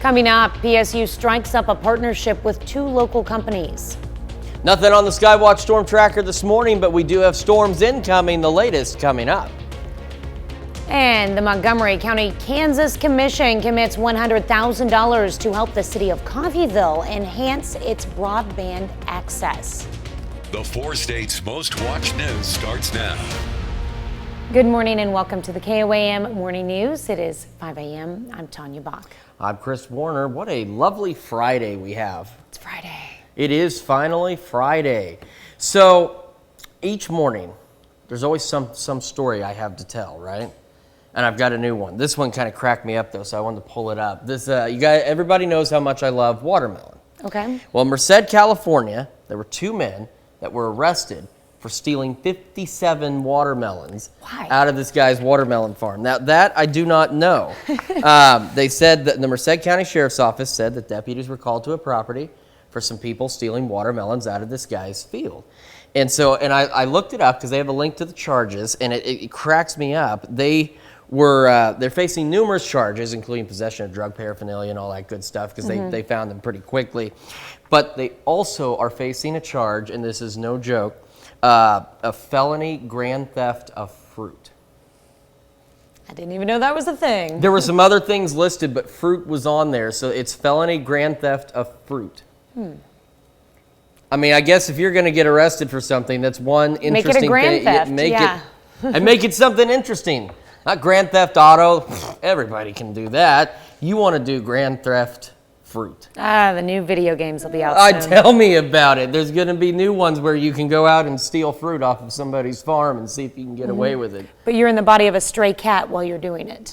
Coming up, PSU strikes up a partnership with 2 local companies. Nothing on the Skywatch storm tracker this morning, but we do have storms incoming, the latest coming up. And the Montgomery County, Kansas Commission commits $100,000 to help the city of Coffeyville enhance its broadband access. The 4 states' most watched news starts now. Good morning and welcome to the KOAM Morning News. It is 5 a.m. I'm Tanya Bach. I'm Chris Warner. What a lovely Friday we have. It's Friday. It is finally Friday. So each morning, there's always some story I have to tell, right? And I've got a new one. This one kind of cracked me up though, so I wanted to pull it up. This, everybody knows how much I love watermelon. Okay. Well, in Merced, California, there were 2 men that were arrested for stealing 57 watermelons out of this guy's watermelon farm. Now, that I do not know. They said that the Merced County Sheriff's Office said that deputies were called to a property for some people stealing watermelons out of this guy's field. And so, I looked it up because they have a link to the charges, and it cracks me up. They're facing numerous charges, including possession of drug paraphernalia and all that good stuff, because they found them pretty quickly. But they also are facing a charge, and this is no joke, a felony grand theft of fruit. I didn't even know that was a thing. There were some other things listed, but fruit was on there, so it's felony grand theft of fruit. I mean, I guess if you're going to get arrested for something, that's one interesting thing. Make it a grand theft, and make it something interesting. Not grand theft auto. Everybody can do that. You want to do grand theft fruit. The new video games will be out soon. Tell me about it. There's going to be new ones where you can go out and steal fruit off of somebody's farm and see if you can get away with it. But you're in the body of a stray cat while you're doing it.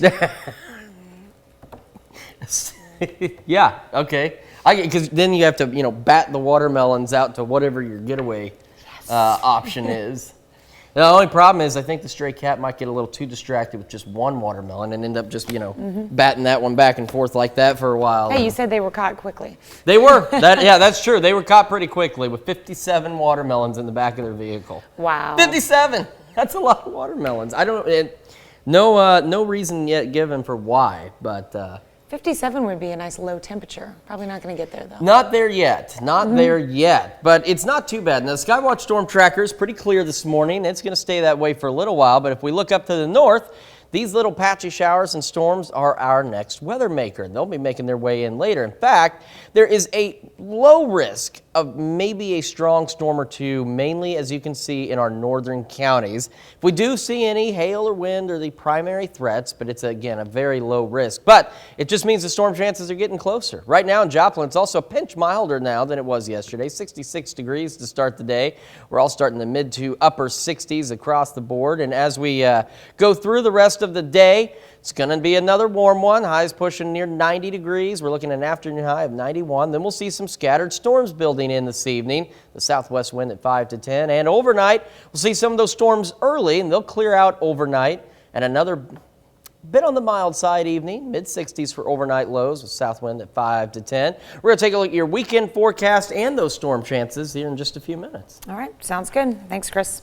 Yeah, okay. Because then you have to, bat the watermelons out to whatever your getaway option is. The only problem is I think the stray cat might get a little too distracted with just one watermelon and end up just, batting that one back and forth like that for a while. Hey, you said they were caught quickly. They were. Yeah, that's true. They were caught pretty quickly with 57 watermelons in the back of their vehicle. Wow. 57! That's a lot of watermelons. No reason yet given for why, but... 57 would be a nice low temperature. Probably not going to get there, though. Not there yet. Not there yet. But it's not too bad. Now, the Skywatch storm tracker is pretty clear this morning. It's going to stay that way for a little while. But if we look up to the north, these little patchy showers and storms are our next weather maker. They'll be making their way in later. In fact, there is a low risk of maybe a strong storm or two, mainly as you can see in our northern counties. If we do see any hail or wind are the primary threats, but it's again a very low risk. But it just means the storm chances are getting closer. Right now in Joplin, it's also a pinch milder now than it was yesterday. 66 degrees to start the day. We're all starting the mid to upper 60s across the board. And as we go through the rest of the day, it's going to be another warm one. Highs pushing near 90 degrees. We're looking at an afternoon high of 91. Then we'll see some scattered storms building in this evening. The southwest wind at 5 to 10. And overnight, we'll see some of those storms early, and they'll clear out overnight. And another bit on the mild side evening, mid-60s for overnight lows with south wind at 5 to 10. We're going to take a look at your weekend forecast and those storm chances here in just a few minutes. All right, sounds good. Thanks, Chris.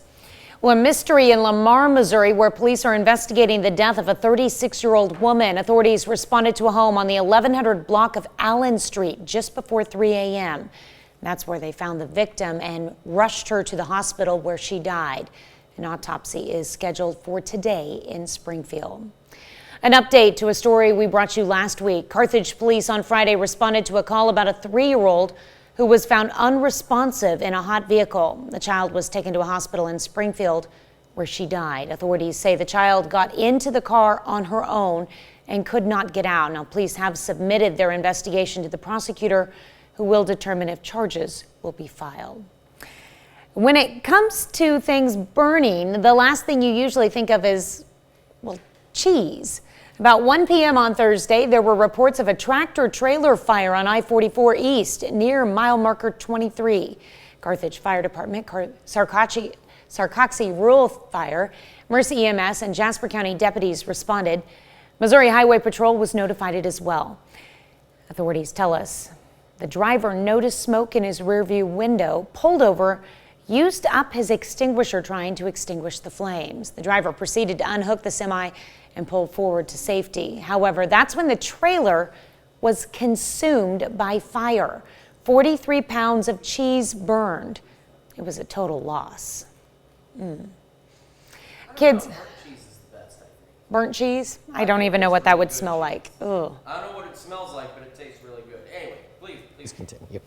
Well, a mystery in Lamar, Missouri, where police are investigating the death of a 36-year-old woman. Authorities responded to a home on the 1100 block of Allen Street just before 3 a.m. That's where they found the victim and rushed her to the hospital where she died. An autopsy is scheduled for today in Springfield. An update to a story we brought you last week. Carthage police on Friday responded to a call about a 3-year-old who was found unresponsive in a hot vehicle. The child was taken to a hospital in Springfield where she died. Authorities say the child got into the car on her own and could not get out. Now, police have submitted their investigation to the prosecutor, who will determine if charges will be filed. When it comes to things burning, the last thing you usually think of is, well, cheese. About 1 p.m. on Thursday, there were reports of a tractor-trailer fire on I-44 East near mile marker 23. Carthage Fire Department, Sarcoxy Rural Fire, Mercy EMS, and Jasper County deputies responded. Missouri Highway Patrol was notified as well. Authorities tell us the driver noticed smoke in his rearview window, pulled over, used up his extinguisher trying to extinguish the flames. The driver proceeded to unhook the semi and pull forward to safety. However, that's when the trailer was consumed by fire. 43 pounds of cheese burned. It was a total loss. Kids, burnt cheese? I don't even know what that would smell like. Ugh. I don't know what it smells like, but it tastes really good. Anyway, please continue.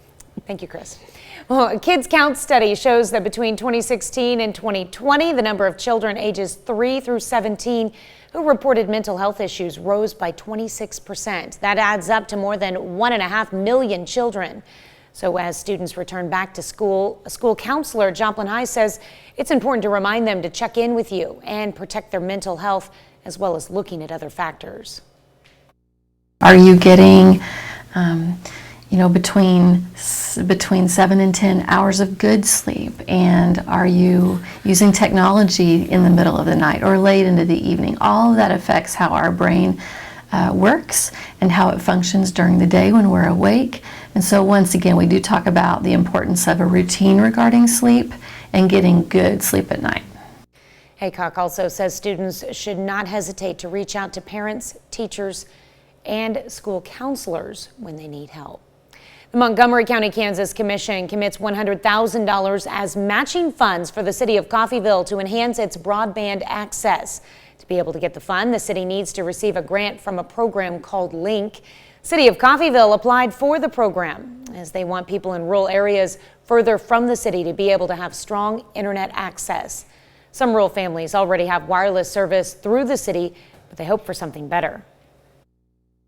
Thank you, Chris. Well, a Kids Count study shows that between 2016 and 2020, the number of children ages 3 through 17 who reported mental health issues rose by 26%. That adds up to more than 1.5 million children. So as students return back to school, a school counselor at Joplin High says it's important to remind them to check in with you and protect their mental health, as well as looking at other factors. Are you getting, between 7 and 10 hours of good sleep? And are you using technology in the middle of the night or late into the evening? All of that affects how our brain works and how it functions during the day when we're awake. And so once again, we do talk about the importance of a routine regarding sleep and getting good sleep at night. Haycock also says students should not hesitate to reach out to parents, teachers, and school counselors when they need help. The Montgomery County, Kansas Commission commits $100,000 as matching funds for the city of Coffeyville to enhance its broadband access. To be able to get the fund, the city needs to receive a grant from a program called LINK. City of Coffeyville applied for the program as they want people in rural areas further from the city to be able to have strong internet access. Some rural families already have wireless service through the city, but they hope for something better.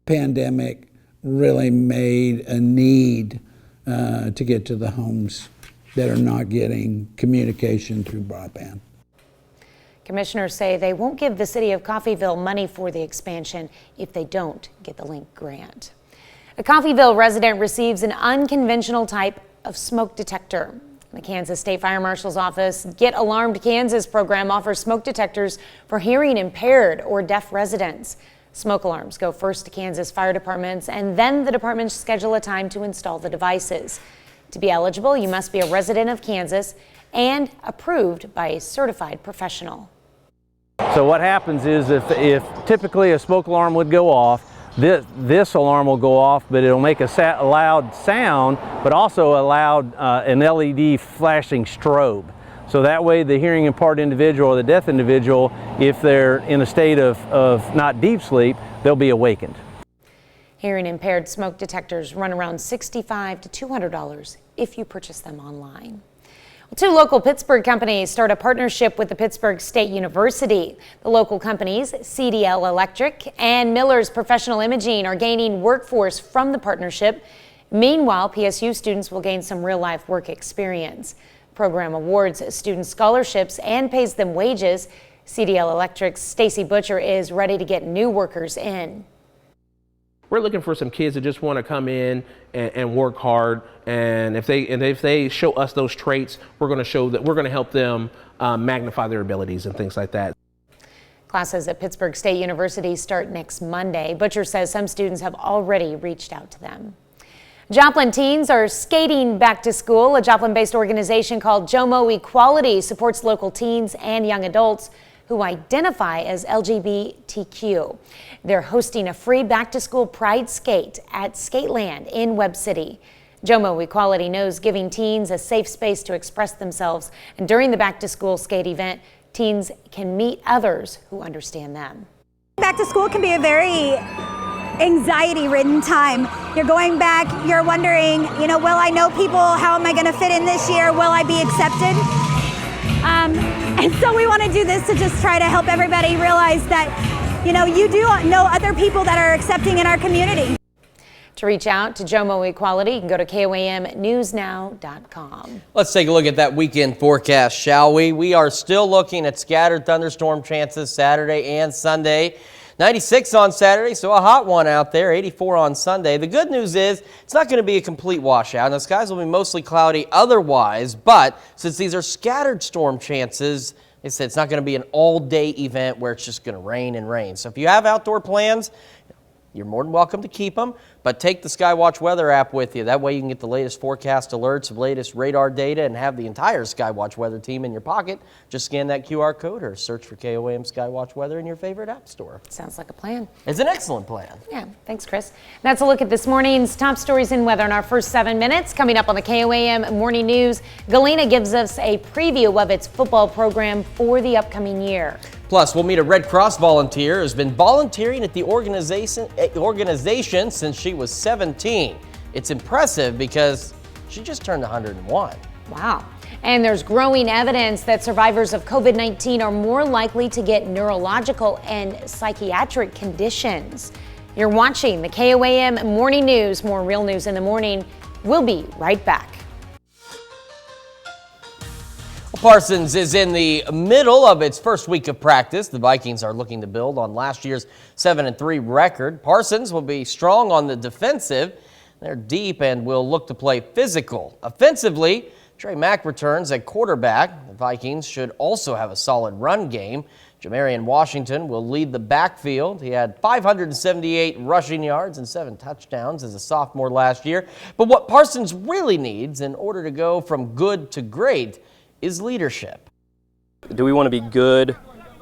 Pandemic really made a need to get to the homes that are not getting communication through broadband. Commissioners say they won't give the city of Coffeyville money for the expansion if they don't get the LINK grant. A Coffeyville resident receives an unconventional type of smoke detector. The Kansas State Fire Marshal's office Get Alarmed Kansas program offers smoke detectors for hearing impaired or deaf residents. Smoke alarms go first to Kansas fire departments, and then the departments schedule a time to install the devices. To be eligible, you must be a resident of Kansas and approved by a certified professional. So what happens is if typically a smoke alarm would go off, this alarm will go off, but it'll make a loud sound, but also an LED flashing strobe. So that way the hearing impaired individual or the deaf individual, if they're in a state of not deep sleep, they'll be awakened. Hearing impaired smoke detectors run around $65 to $200 if you purchase them online. Two local Pittsburgh companies start a partnership with the Pittsburgh State University. The local companies, CDL Electric and Miller's Professional Imaging, are gaining workforce from the partnership. Meanwhile, PSU students will gain some real-life work experience. The program awards students scholarships and pays them wages. CDL Electric's Stacy Butcher is ready to get new workers in. We're looking for some kids that just want to come in and work hard, and if they show us those traits, we're going to help them magnify their abilities and things like that. Classes at Pittsburgh State University start next Monday. Butcher says some students have already reached out to them. Joplin teens are skating back to school. A Joplin-based organization called JOMO Equality supports local teens and young adults who identify as LGBTQ. They're hosting a free back-to-school pride skate at Skateland in Webb City. JOMO Equality knows giving teens a safe space to express themselves, and during the back-to-school skate event, teens can meet others who understand them. Back to school can be a very anxiety-ridden time. You're going back, you're wondering, will I know people? How am I going to fit in this year? Will I be accepted? And so we want to do this to just try to help everybody realize that, you do know other people that are accepting in our community. To reach out to JOMO Equality, you can go to KOAMnewsnow.com. Let's take a look at that weekend forecast, shall we? We are still looking at scattered thunderstorm chances Saturday and Sunday. 96 on Saturday, so a hot one out there. 84 on Sunday. The good news is it's not going to be a complete washout. The skies will be mostly cloudy otherwise, but since these are scattered storm chances, they said it's not going to be an all-day event where it's just going to rain and rain. So if you have outdoor plans, you're more than welcome to keep them, but take the Skywatch weather app with you. That way you can get the latest forecast alerts, latest radar data, and have the entire Skywatch weather team in your pocket. Just scan that QR code or search for KOAM Skywatch weather in your favorite app store. Sounds like a plan. It's an excellent plan. Yeah, thanks, Chris. That's a look at this morning's top stories in weather in our first 7 minutes. Coming up on the KOAM Morning News, Galena gives us a preview of its football program for the upcoming year. Plus, we'll meet a Red Cross volunteer who's been volunteering at the organization since she was 17. It's impressive because she just turned 101. Wow. And there's growing evidence that survivors of COVID-19 are more likely to get neurological and psychiatric conditions. You're watching the KOAM Morning News. More real news in the morning. We'll be right back. Parsons is in the middle of its first week of practice. The Vikings are looking to build on last year's 7-3 record. Parsons will be strong on the defensive. They're deep and will look to play physical. Offensively, Trey Mack returns at quarterback. The Vikings should also have a solid run game. Jamarian Washington will lead the backfield. He had 578 rushing yards and 7 touchdowns as a sophomore last year. But what Parsons really needs in order to go from good to great is leadership. Do we want to be good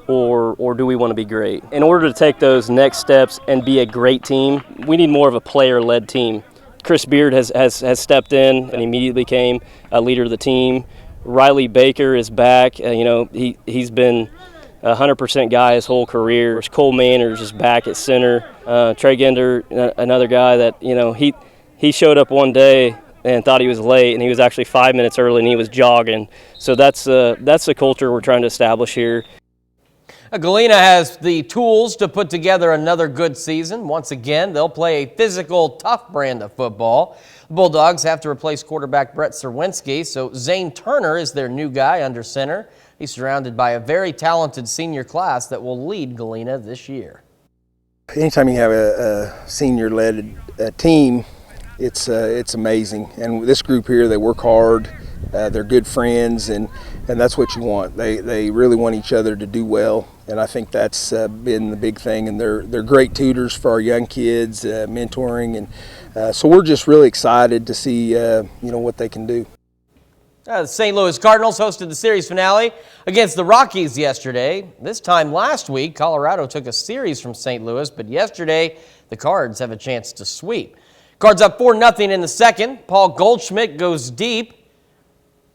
or do we want to be great? In order to take those next steps and be a great team, we need more of a player-led team. Chris Beard has stepped in and immediately became a leader of the team. Riley Baker is back. He's been a 100% guy his whole career. Cole Manners is back at center. Trey Gender, another guy that, he showed up one day and thought he was late, and he was actually 5 minutes early, and he was jogging. So that's the culture we're trying to establish here. Galena has the tools to put together another good season. Once again, they'll play a physical, tough brand of football. The Bulldogs have to replace quarterback Brett Serwinski, so Zane Turner is their new guy under center. He's surrounded by a very talented senior class that will lead Galena this year. Anytime you have a senior-led team, it's amazing. And this group here, they work hard. They're good friends, and that's what you want. They really want each other to do well, and I think that's been the big thing. And they're great tutors for our young kids, mentoring, and so we're just really excited to see what they can do. The St. Louis Cardinals hosted the series finale against the Rockies yesterday. This time last week, Colorado took a series from St. Louis, but yesterday the Cards have a chance to sweep. Cards up 4-0 in the second. Paul Goldschmidt goes deep.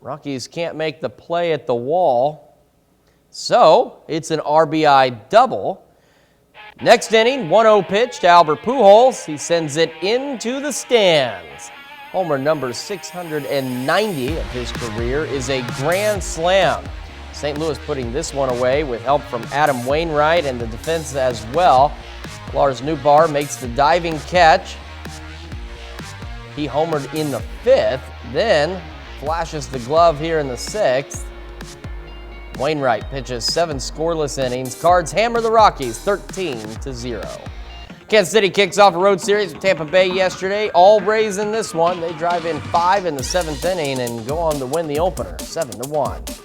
Rockies can't make the play at the wall, so it's an RBI double. Next inning, 1-0 pitch to Albert Pujols. He sends it into the stands. Homer number 690 of his career is a grand slam. St. Louis putting this one away with help from Adam Wainwright and the defense as well. Lars Nootbaar makes the diving catch. He homered in the 5th, then flashes the glove here in the 6th. Wainwright pitches 7 scoreless innings. Cards hammer the Rockies 13-0. Kansas City kicks off a road series with Tampa Bay yesterday. All Rays in this one. They drive in 5 in the 7th inning and go on to win the opener 7-1.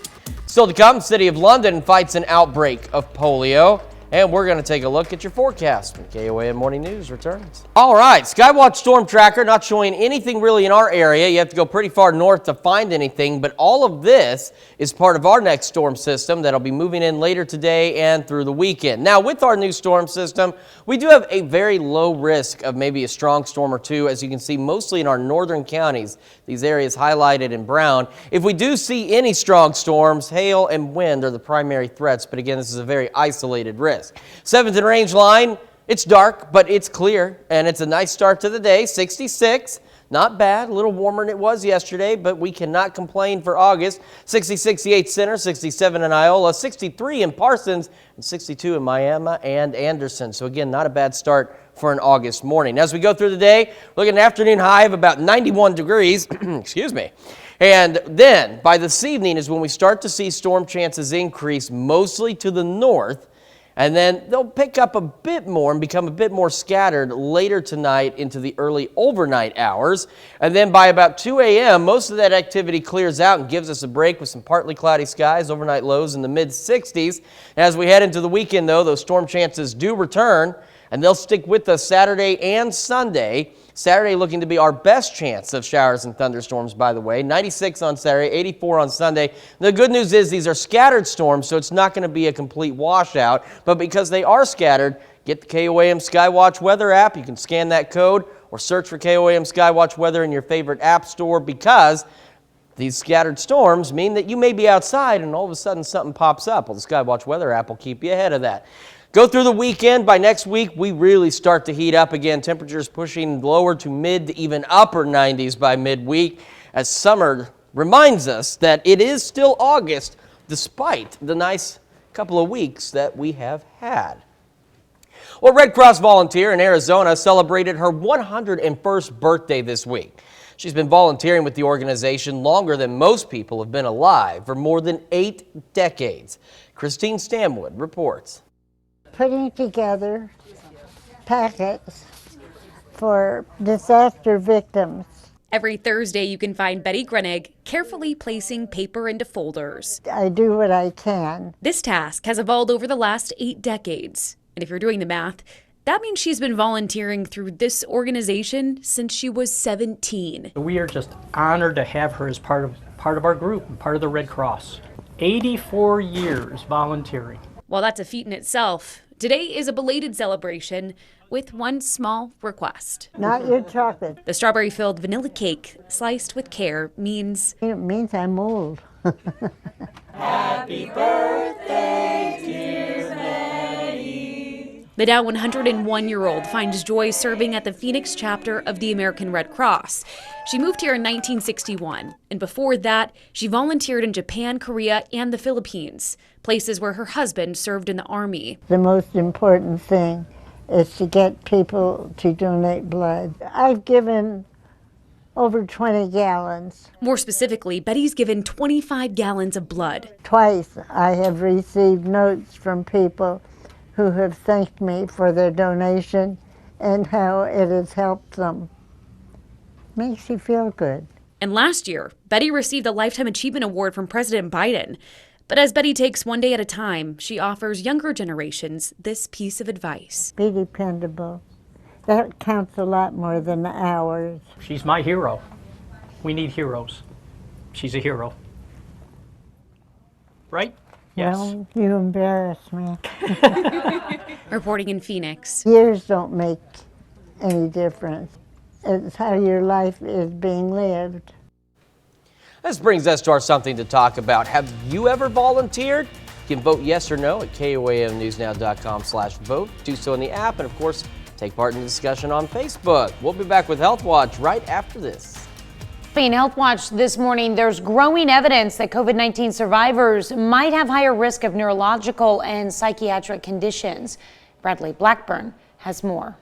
Still to come, City of London fights an outbreak of polio. And we're going to take a look at your forecast when KOAM Morning News returns. All right, Skywatch Storm Tracker not showing anything really in our area. You have to go pretty far north to find anything, but all of this is part of our next storm system that'll be moving in later today and through the weekend. Now, with our new storm system, we do have a very low risk of maybe a strong storm or two, as you can see mostly in our northern counties, these areas highlighted in brown. If we do see any strong storms, hail and wind are the primary threats, but again, this is a very isolated risk. 7th and range line, it's dark, but it's clear, and it's a nice start to the day. 66, not bad, a little warmer than it was yesterday, but we cannot complain for August. 60-68 Center, 67 in Iola, 63 in Parsons, and 62 in Miami and Anderson. So again, not a bad start for an August morning. As we go through the day, look at an afternoon high of about 91 degrees. Excuse me. And then by this evening is when we start to see storm chances increase mostly to the north. And then they'll pick up a bit more and become a bit more scattered later tonight into the early overnight hours. And then by about 2 a.m., most of that activity clears out and gives us a break with some partly cloudy skies, overnight lows in the mid-60s. As we head into the weekend, though, those storm chances do return. and they'll stick with us Saturday and Sunday. Saturday looking to be our best chance of showers and thunderstorms, by the way. 96 on Saturday, 84 on Sunday. The good news is these are scattered storms, so it's not going to be a complete washout. But because they are scattered, get the KOAM Skywatch weather app. You can scan that code or search for KOAM Skywatch weather in your favorite app store, because these scattered storms mean that you may be outside and all of a sudden something pops up. Well, the Skywatch weather app will keep you ahead of that. Go through the weekend. By next week, we really start to heat up again. Temperatures pushing lower to mid to even upper 90s by midweek, as summer reminds us that it is still August despite the nice couple of weeks that we have had. Well, Red Cross volunteer in Arizona celebrated her 101st birthday this week. She's been volunteering with the organization longer than most people have been alive, for more than 8 decades. Christine Stamwood reports. Putting together packets for disaster victims. Every Thursday, you can find Betty Grenig carefully placing paper into folders. I do what I can. This task has evolved over the last 8 decades. And if you're doing the math, that means she's been volunteering through this organization since she was 17. We are just honored to have her as part of our group and part of the Red Cross. 84 years volunteering. While that's a feat in itself, today is a belated celebration with one small request. Not your chocolate. The strawberry-filled vanilla cake, sliced with care, means... It means I'm old. Happy birthday, dear Betty. The now 101-year-old finds joy serving at the Phoenix chapter of the American Red Cross. She moved here in 1961, and before that, she volunteered in Japan, Korea, and the Philippines, places where her husband served in the Army. The most important thing is to get people to donate blood. I've given over 20 gallons. More specifically, Betty's given 25 gallons of blood. Twice I have received notes from people who have thanked me for their donation and how it has helped them. Makes you feel good. And last year, Betty received a Lifetime Achievement Award from President Biden. But as Betty takes one day at a time, she offers younger generations this piece of advice. Be dependable. That counts a lot more than the hours. She's my hero. We need heroes. She's a hero. Right? Yes. Well, you embarrass me. Reporting in Phoenix. Years don't make any difference. It's how your life is being lived. This brings us to our something to talk about. Have you ever volunteered? You can vote yes or no at KOAMnewsnow.com/vote. Do so in the app, and of course, take part in the discussion on Facebook. We'll be back with Healthwatch right after this. In Healthwatch this morning, there's growing evidence that COVID-19 survivors might have higher risk of neurological and psychiatric conditions. Bradley Blackburn has more.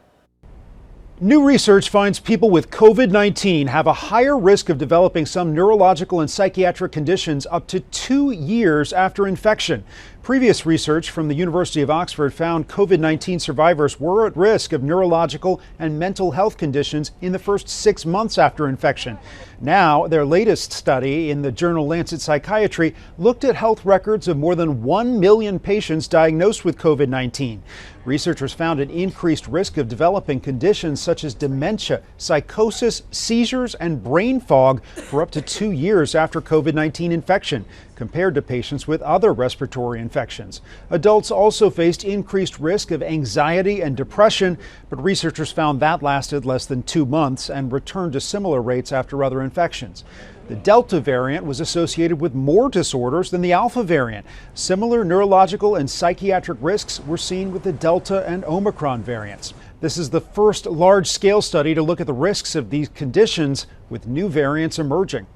New research finds people with COVID-19 have a higher risk of developing some neurological and psychiatric conditions up to 2 years after infection. Previous research from the University of Oxford found COVID-19 survivors were at risk of neurological and mental health conditions in the first 6 months after infection. Now, their latest study in the journal Lancet Psychiatry looked at health records of more than 1 million patients diagnosed with COVID-19. Researchers found an increased risk of developing conditions such as dementia, psychosis, seizures, and brain fog for up to 2 years after COVID-19 infection, compared to patients with other respiratory infections. Adults also faced increased risk of anxiety and depression, but researchers found that lasted less than 2 months and returned to similar rates after other infections. The Delta variant was associated with more disorders than the Alpha variant. Similar neurological and psychiatric risks were seen with the Delta and Omicron variants. This is the first large-scale study to look at the risks of these conditions with new variants emerging.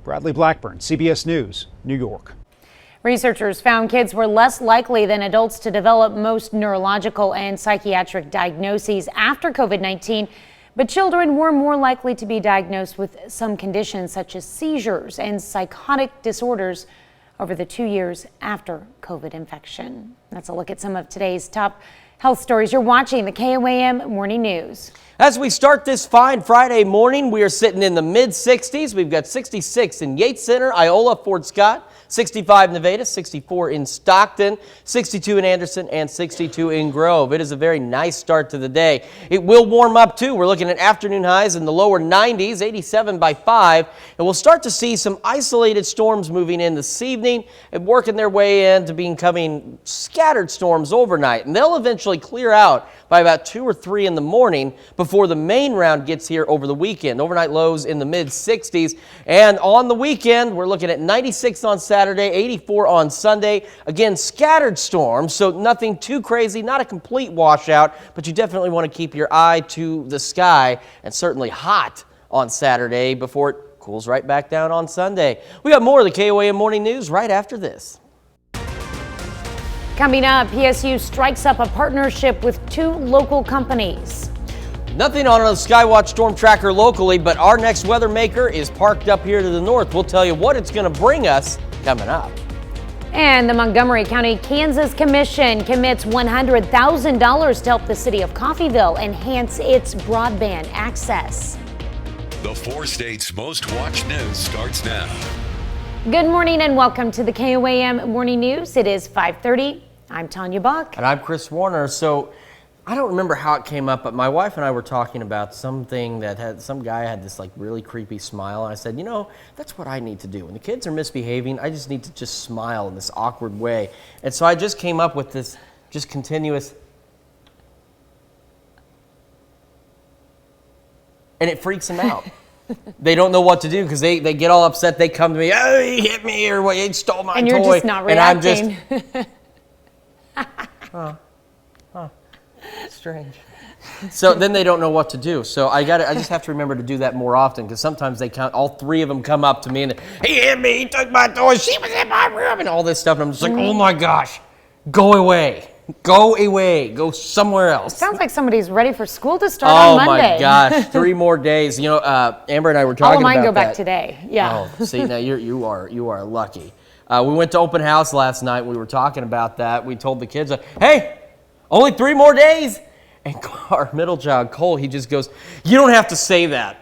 Bradley Blackburn, CBS News, New York. Researchers found kids were less likely than adults to develop most neurological and psychiatric diagnoses after COVID-19, but children were more likely to be diagnosed with some conditions such as seizures and psychotic disorders over the 2 years after COVID infection. That's a look at some of today's top health stories. You're watching the KOAM Morning News. As we start this fine Friday morning, we are sitting in the mid-60s. We've got 66 in Yates Center, Iola, Fort Scott, 65 in Nevada, 64 in Stockton, 62 in Anderson, and 62 in Grove. It is a very nice start to the day. It will warm up too. We're looking at afternoon highs in the lower 90s, 87 by 5, and we'll start to see some isolated storms moving in this evening and working their way into becoming scattered storms overnight. And they'll eventually clear out by about 2 or 3 in the morning before the main round gets here over the weekend. Overnight lows in the mid-60s. And on the weekend, we're looking at 96 on Saturday, 84 on Sunday. Again, scattered storms, so nothing too crazy, not a complete washout, but you definitely want to keep your eye to the sky, and certainly hot on Saturday before it cools right back down on Sunday. We got more of the KOAM Morning News right after this. Coming up, PSU strikes up a partnership with 2 local companies. Nothing on a Skywatch storm tracker locally, but our next weather maker is parked up here to the north. We'll tell you what it's going to bring us coming up. And the Montgomery County, Kansas Commission commits $100,000 to help the city of Coffeyville enhance its broadband access. The 4 states' most watched news starts now. Good morning and welcome to the KOAM Morning News. It is 5:30. I'm Tanya Buck. And I'm Chris Warner. So I don't remember how it came up, but my wife and I were talking about something that had some guy had this like really creepy smile. And I said, you know, that's what I need to do. When the kids are misbehaving, I just need to just smile in this awkward way. And so I just came up with this just continuous. And it freaks them out. They don't know what to do because they get all upset. They come to me, oh, he hit me, or he stole my toy. And you're just not reacting. And I'm just, strange. So then they don't know what to do. So I just have to remember to do that more often because sometimes all 3 of them come up to me and he hit me, he took my toy, she was in my room, and all this stuff. And I'm just like, oh my gosh, go away. Go away. Go somewhere else. Sounds like somebody's ready for school to start on Monday. Oh my gosh, 3 more days. You know, Amber and I were talking about that. All of mine go back today. Yeah. Oh, see, now you are lucky. We went to open house last night. We were talking about that. We told the kids, hey, only 3 more days. And our middle child, Cole, he just goes, you don't have to say that.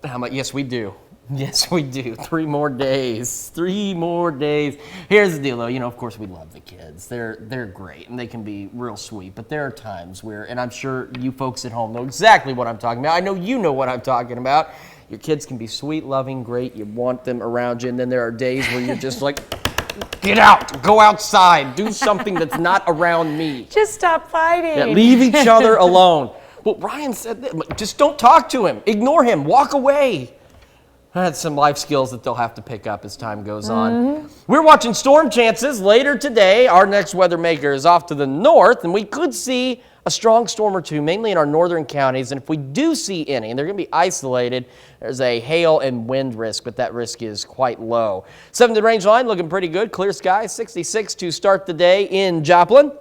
And I'm like, yes, we do. Yes, we do. 3 more days. 3 more days. Here's the deal, though. You know, of course, we love the kids. They're great, and they can be real sweet. But there are times where, and I'm sure you folks at home know exactly what I'm talking about. I know you know what I'm talking about. Your kids can be sweet, loving, great. You want them around you, and then there are days where you're just like, get out. Go outside. Do something that's not around me. Just stop fighting. Yeah, leave each other alone. Well, Ryan said that. Just don't talk to him. Ignore him. Walk away. That's some life skills that they'll have to pick up as time goes on. We're watching storm chances later today. Our next weather maker is off to the north, and we could see a strong storm or 2, mainly in our northern counties. And if we do see any, and they're going to be isolated, there's a hail and wind risk, but that risk is quite low. 7th range line looking pretty good. Clear skies, 66 to start the day in Joplin.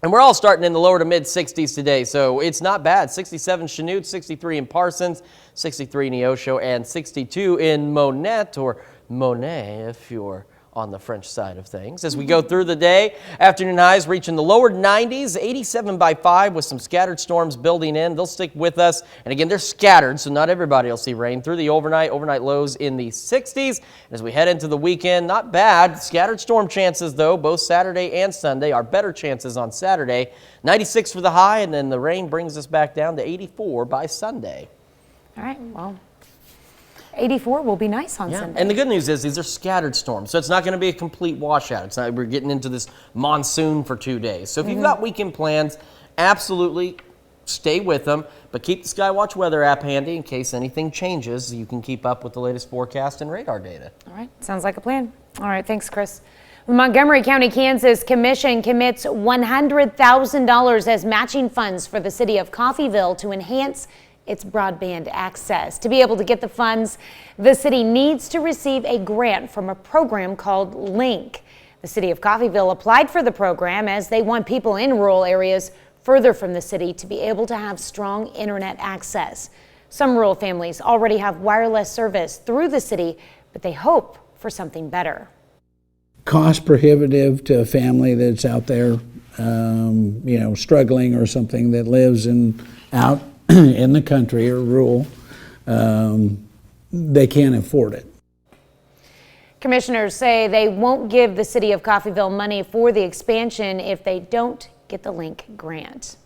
And we're all starting in the lower to mid-60s today, so it's not bad. 67 Chanute, 63 in Parsons, 63 in Neosho, and 62 in Monette, or Monet if you're on the French side of things. As we go through the day, afternoon highs reaching the lower 90s, 87 by 5 with some scattered storms building in. They'll stick with us. And again, they're scattered, so not everybody will see rain through the overnight lows in the 60s. As we head into the weekend, not bad. Scattered storm chances, though, both Saturday and Sunday. Our better chances on Saturday. 96 for the high, and then the rain brings us back down to 84 by Sunday. All right, well, 84 will be nice on Sunday. And the good news is these are scattered storms, so it's not going to be a complete washout. It's not, we're getting into this monsoon for 2 days. So if you've got weekend plans, absolutely stay with them, but keep the Skywatch weather app handy in case anything changes. You can keep up with the latest forecast and radar data. All right, sounds like a plan. All right, thanks, Chris. The Montgomery County, Kansas Commission commits $100,000 as matching funds for the city of Coffeyville to enhance its broadband access. To be able to get the funds, the city needs to receive a grant from a program called Link. The city of Coffeyville applied for the program as they want people in rural areas further from the city to be able to have strong internet access. Some rural families already have wireless service through the city, but they hope for something better. Cost prohibitive to a family that's out there, struggling or something, that lives out in the country or rural, they can't afford it. Commissioners say they won't give the city of Coffeyville money for the expansion if they don't get the Link grant.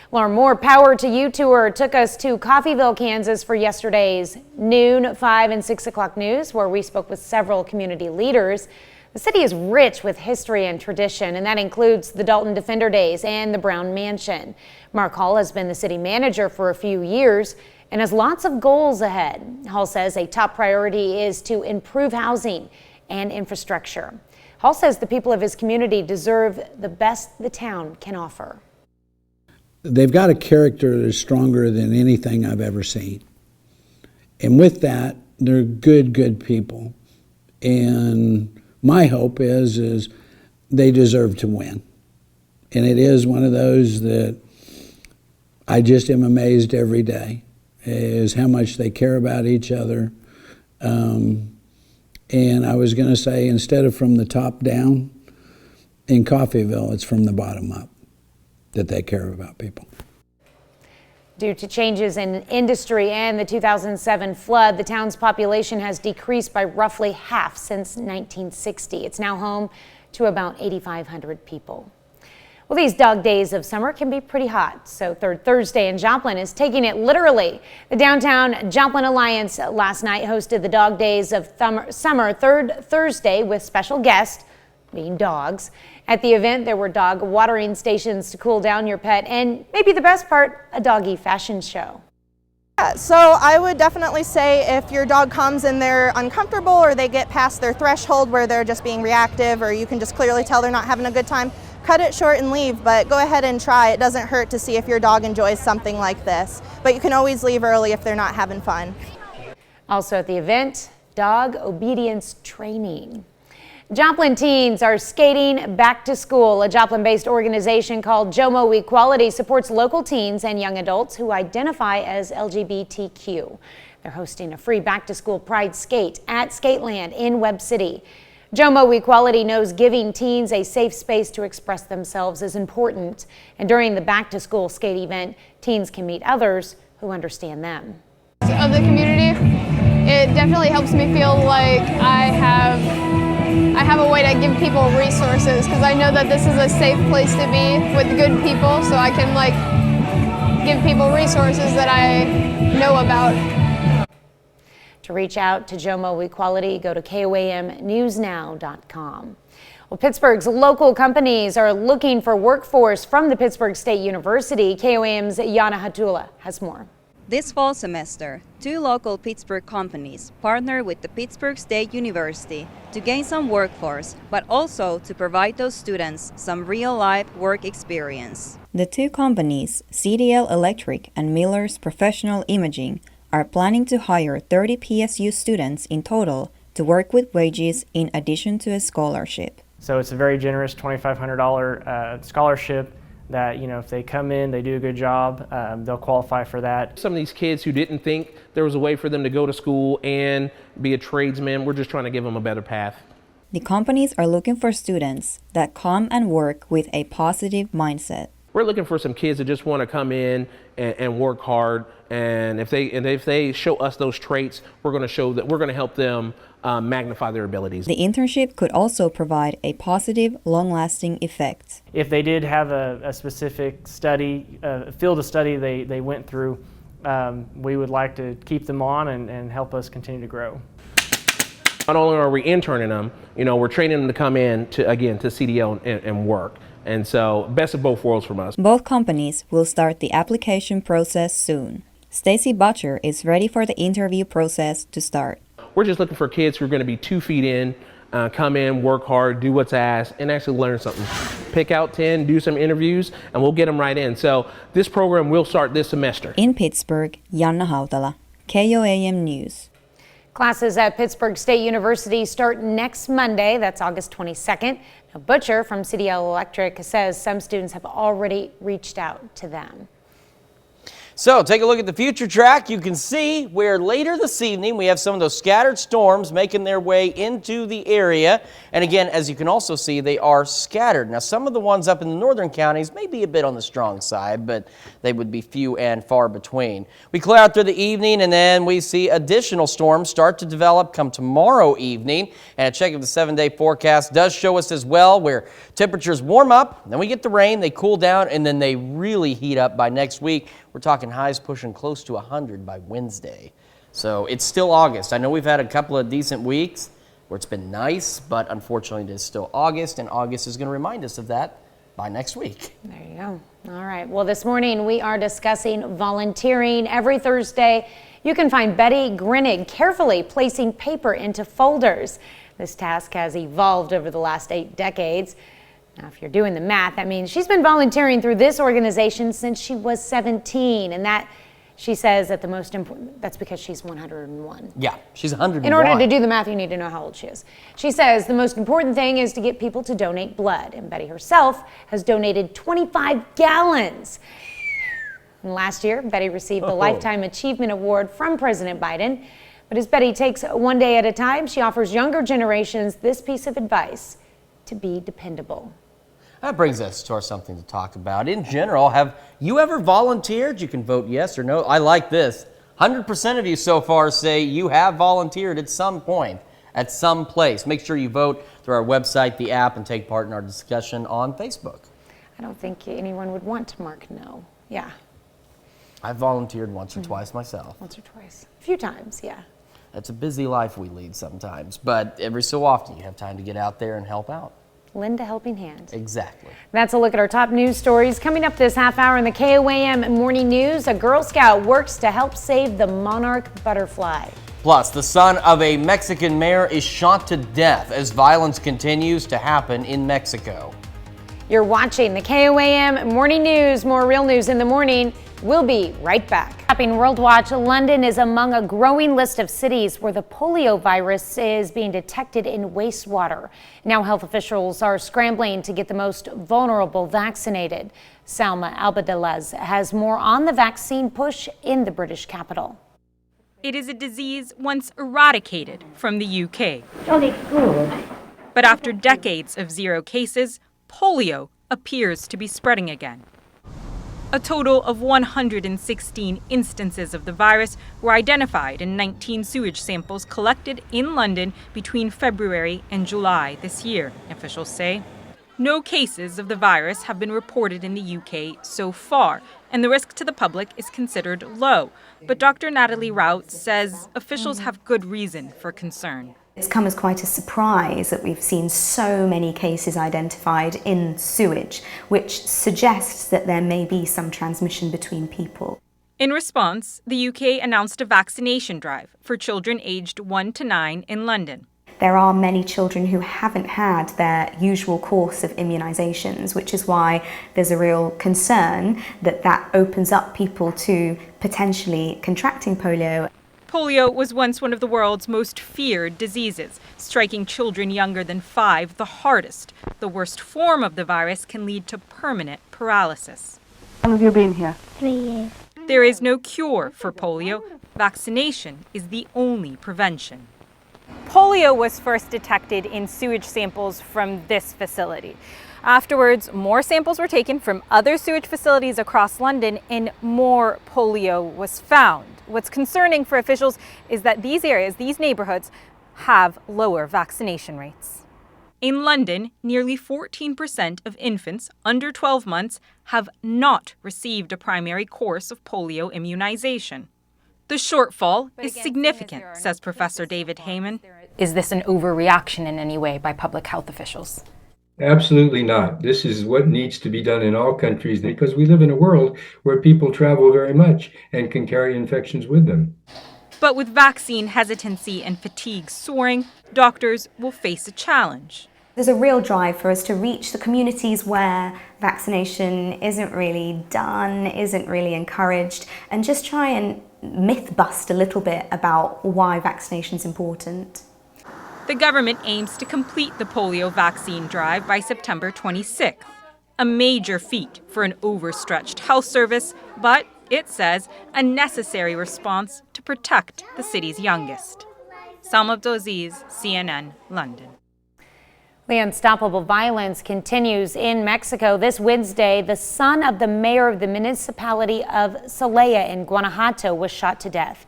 Well, more Power to You tour took us to Coffeyville, Kansas for yesterday's noon, 5 and 6 o'clock news, where we spoke with several community leaders. The city is rich with history and tradition, and that includes the Dalton Defender Days and the Brown Mansion. Mark Hall has been the city manager for a few years and has lots of goals ahead. Hall says a top priority is to improve housing and infrastructure. Hall says the people of his community deserve the best the town can offer. They've got a character that is stronger than anything I've ever seen. And with that, they're good people. And my hope is they deserve to win. And it is one of those that I just am amazed every day, is how much they care about each other. And I was going to say, instead of from the top down, in Coffeyville, it's from the bottom up that they care about people. Due to changes in industry and the 2007 flood, the town's population has decreased by roughly half since 1960. It's now home to about 8,500 people. Well, these dog days of summer can be pretty hot, so Third Thursday in Joplin is taking it literally. The Downtown Joplin Alliance last night hosted the Dog Days of Summer Third Thursday with special guests, being dogs. At the event, there were dog watering stations to cool down your pet, and maybe the best part, a doggy fashion show. Yeah, so I would definitely say if your dog comes and they're uncomfortable or they get past their threshold where they're just being reactive or you can just clearly tell they're not having a good time, cut it short and leave, but go ahead and try. It doesn't hurt to see if your dog enjoys something like this, but you can always leave early if they're not having fun. Also at the event, dog obedience training. Joplin teens are skating back to school. A Joplin-based organization called JOMO Equality supports local teens and young adults who identify as LGBTQ. They're hosting a free back-to-school pride skate at Skateland in Webb City. JOMO Equality knows giving teens a safe space to express themselves is important. And during the back-to-school skate event, teens can meet others who understand them. Of the community, it definitely helps me feel like I have a way to give people resources, because I know that this is a safe place to be with good people, so I can give people resources that I know about. To reach out to JOMO Equality, go to KOAMnewsnow.com. Well, Pittsburgh's local companies are looking for workforce from the Pittsburgh State University. KOAM's Yana Hatula has more. This fall semester, 2 local Pittsburgh companies partner with the Pittsburgh State University to gain some workforce, but also to provide those students some real-life work experience. The 2 companies, CDL Electric and Miller's Professional Imaging, are planning to hire 30 PSU students in total to work with wages in addition to a scholarship. So it's a very generous $2,500 scholarship that, if they come in, they do a good job, they'll qualify for that. Some of these kids who didn't think there was a way for them to go to school and be a tradesman, we're just trying to give them a better path. The companies are looking for students that come and work with a positive mindset. We're looking for some kids that just want to come in and work hard, and if they show us those traits, we're going to help them magnify their abilities. The internship could also provide a positive, long-lasting effect. If they did have a specific study, field of study they went through, we would like to keep them on and help us continue to grow. Not only are we interning them, we're training them to come in to CDL and work. And so, best of both worlds from us. Both companies will start the application process soon. Stacy Butcher is ready for the interview process to start. We're just looking for kids who are going to be 2 feet in, come in, work hard, do what's asked, and actually learn something. Pick out 10, do some interviews, and we'll get them right in. So this program will start this semester. In Pittsburgh, Janna Hautala, KOAM News. Classes at Pittsburgh State University start next Monday. That's August 22nd. Now, Butcher from CDL Electric says some students have already reached out to them. So take a look at the future track. You can see where later this evening we have some of those scattered storms making their way into the area. And again, as you can also see, they are scattered. Now, some of the ones up in the northern counties may be a bit on the strong side, but they would be few and far between. We clear out through the evening, and then we see additional storms start to develop come tomorrow evening. And a check of the 7-day forecast does show us as well where temperatures warm up, then we get the rain, they cool down, and then they really heat up by next week. We're talking highs pushing close to 100 by Wednesday. So it's still August. I know we've had a couple of decent weeks where it's been nice, but unfortunately it is still August, and August is going to remind us of that by next week. There you go. All right. Well, this morning we are discussing volunteering. Every Thursday, you can find Betty Grinnig carefully placing paper into folders. This task has evolved over the last 8 decades. Now, if you're doing the math, that means she's been volunteering through this organization since she was 17, and that, she says, that the most important, that's because she's 101. Yeah, she's 101. In order to do the math, you need to know how old she is. She says the most important thing is to get people to donate blood, and Betty herself has donated 25 gallons. And last year, Betty received the Lifetime Achievement Award from President Biden. But as Betty takes one day at a time, she offers younger generations this piece of advice: to be dependable. That brings us to our something to talk about. In general, have you ever volunteered? You can vote yes or no. I like this. 100% of you so far say you have volunteered at some point, at some place. Make sure you vote through our website, the app, and take part in our discussion on Facebook. I don't think anyone would want to mark no. Yeah. I've volunteered once or twice myself. Once or twice. A few times, yeah. It's a busy life we lead sometimes, but every so often you have time to get out there and help out. Lend a helping hand. Exactly. That's a look at our top news stories. Coming up this half hour in the KOAM Morning News, a Girl Scout works to help save the Monarch Butterfly. Plus, the son of a Mexican mayor is shot to death as violence continues to happen in Mexico. You're watching the KOAM Morning News. More real news in the morning. We'll be right back. Tapping World Watch, London is among a growing list of cities where the polio virus is being detected in wastewater. Now health officials are scrambling to get the most vulnerable vaccinated. Salma Albadalez has more on the vaccine push in the British capital. It is a disease once eradicated from the UK. Jolly good. But after decades of zero cases, polio appears to be spreading again. A total of 116 instances of the virus were identified in 19 sewage samples collected in London between February and July this year, officials say. No cases of the virus have been reported in the UK so far, and the risk to the public is considered low. But Dr. Natalie Rout says officials have good reason for concern. It's come as quite a surprise that we've seen so many cases identified in sewage, which suggests that there may be some transmission between people. In response, the UK announced a vaccination drive for children aged 1 to 9 in London. There are many children who haven't had their usual course of immunisations, which is why there's a real concern that that opens up people to potentially contracting polio. Polio was once one of the world's most feared diseases, striking children younger than 5 the hardest. The worst form of the virus can lead to permanent paralysis. How long have you been here? 3 years. There is no cure for polio. Vaccination is the only prevention. Polio was first detected in sewage samples from this facility. Afterwards, more samples were taken from other sewage facilities across London and more polio was found. What's concerning for officials is that these areas, these neighborhoods, have lower vaccination rates. In London, nearly 14% of infants under 12 months have not received a primary course of polio immunization. The shortfall is significant, says Professor David Heyman. Is this an overreaction in any way by public health officials? Absolutely not. This is what needs to be done in all countries because we live in a world where people travel very much and can carry infections with them. But with vaccine hesitancy and fatigue soaring, doctors will face a challenge. There's a real drive for us to reach the communities where vaccination isn't really done, isn't really encouraged, and just try and myth bust a little bit about why vaccination is important. The government aims to complete the polio vaccine drive by September 26th, a major feat for an overstretched health service, but It says a necessary response to protect the city's youngest. Salma Abdulaziz, CNN, London. The unstoppable violence continues in Mexico. This Wednesday, the son of the mayor of the municipality of Celaya in Guanajuato was shot to death.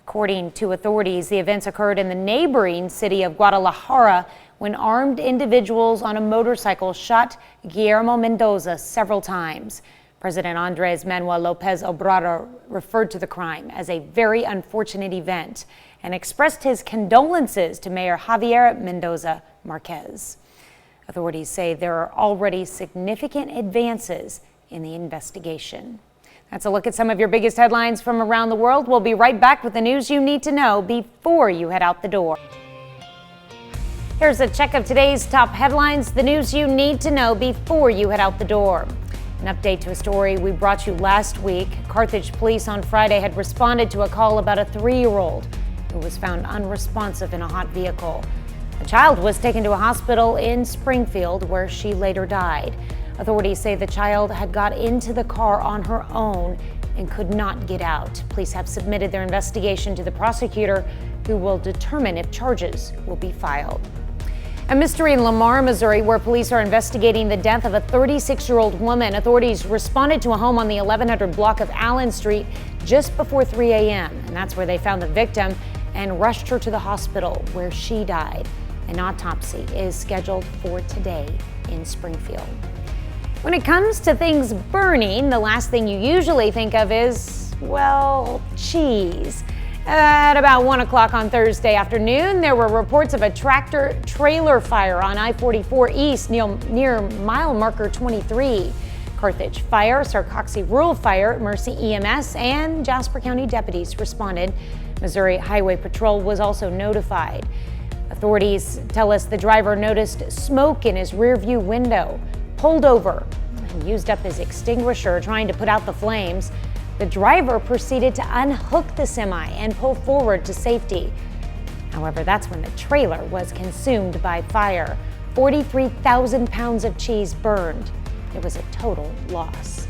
According to authorities, the events occurred in the neighboring city of Guadalajara when armed individuals on a motorcycle shot Guillermo Mendoza several times. President Andres Manuel Lopez Obrador referred to the crime as a very unfortunate event and expressed his condolences to Mayor Javier Mendoza Marquez. Authorities say there are already significant advances in the investigation. That's a look at some of your biggest headlines from around the world. We'll be right back with the news you need to know before you head out the door. Here's a check of today's top headlines, the news you need to know before you head out the door. An update to a story we brought you last week. Carthage police on Friday had responded to a call about a 3-year-old who was found unresponsive in a hot vehicle. The child was taken to a hospital in Springfield where she later died. Authorities say the child had got into the car on her own and could not get out. Police have submitted their investigation to the prosecutor, who will determine if charges will be filed. A mystery in Lamar, Missouri, where police are investigating the death of a 36-year-old woman. Authorities responded to a home on the 1100 block of Allen Street just before 3 a.m. And that's where they found the victim and rushed her to the hospital where she died. An autopsy is scheduled for today in Springfield. When it comes to things burning, the last thing you usually think of is, well, cheese. At about 1 o'clock on Thursday afternoon, there were reports of a tractor-trailer fire on I-44 East near mile marker 23. Carthage Fire, Sarcoxy Rural Fire, Mercy EMS, and Jasper County deputies responded. Missouri Highway Patrol was also notified. Authorities tell us the driver noticed smoke in his rearview window, pulled over, and used up his extinguisher trying to put out the flames. The driver proceeded to unhook the semi and pull forward to safety. However, that's when the trailer was consumed by fire. 43,000 pounds of cheese burned. It was a total loss.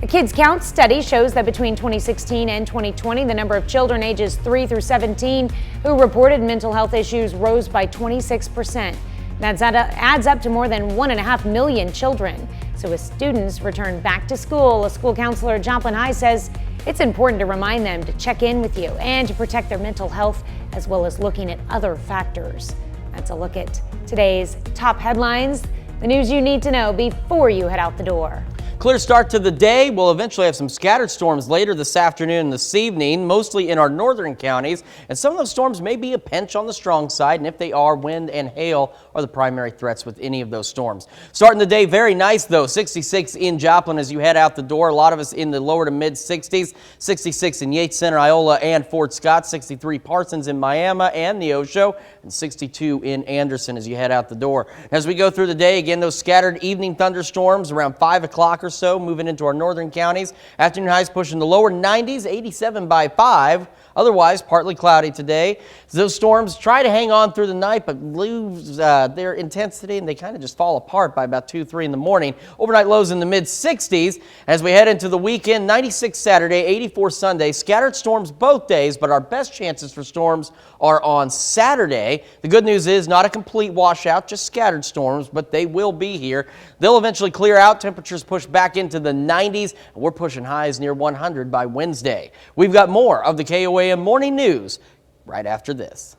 A Kids Count study shows that between 2016 and 2020, the number of children ages 3 through 17 who reported mental health issues rose by 26%. That adds up to more than 1.5 million children. So as students return back to school, a school counselor at Joplin High says it's important to remind them to check in with you and to protect their mental health, as well as looking at other factors. That's a look at today's top headlines, the news you need to know before you head out the door. Clear start to the day. We'll eventually have some scattered storms later this afternoon and this evening, mostly in our northern counties. And some of those storms may be a pinch on the strong side. And if they are, wind and hail are the primary threats with any of those storms. Starting the day very nice, though. 66 in Joplin as you head out the door. A lot of us in the lower to mid 60s. 66 in Yates Center, Iola, and Fort Scott. 63 Parsons in Miami and Neosho. And 62 in Anderson as you head out the door. As we go through the day, again, those scattered evening thunderstorms around 5 o'clock or so, moving into our northern counties. Afternoon highs pushing the lower 90s, 87 by 5. Otherwise, partly cloudy today. Those storms try to hang on through the night, but lose their intensity, and they kind of just fall apart by about 2, 3 in the morning. Overnight lows in the mid-60s. As we head into the weekend, 96 Saturday, 84 Sunday. Scattered storms both days, but our best chances for storms are on Saturday. The good news is not a complete washout, just scattered storms, but they will be here. They'll eventually clear out. Temperatures push back into the 90s, and we're pushing highs near 100 by Wednesday. We've got more of the KOAM Morning News right after this.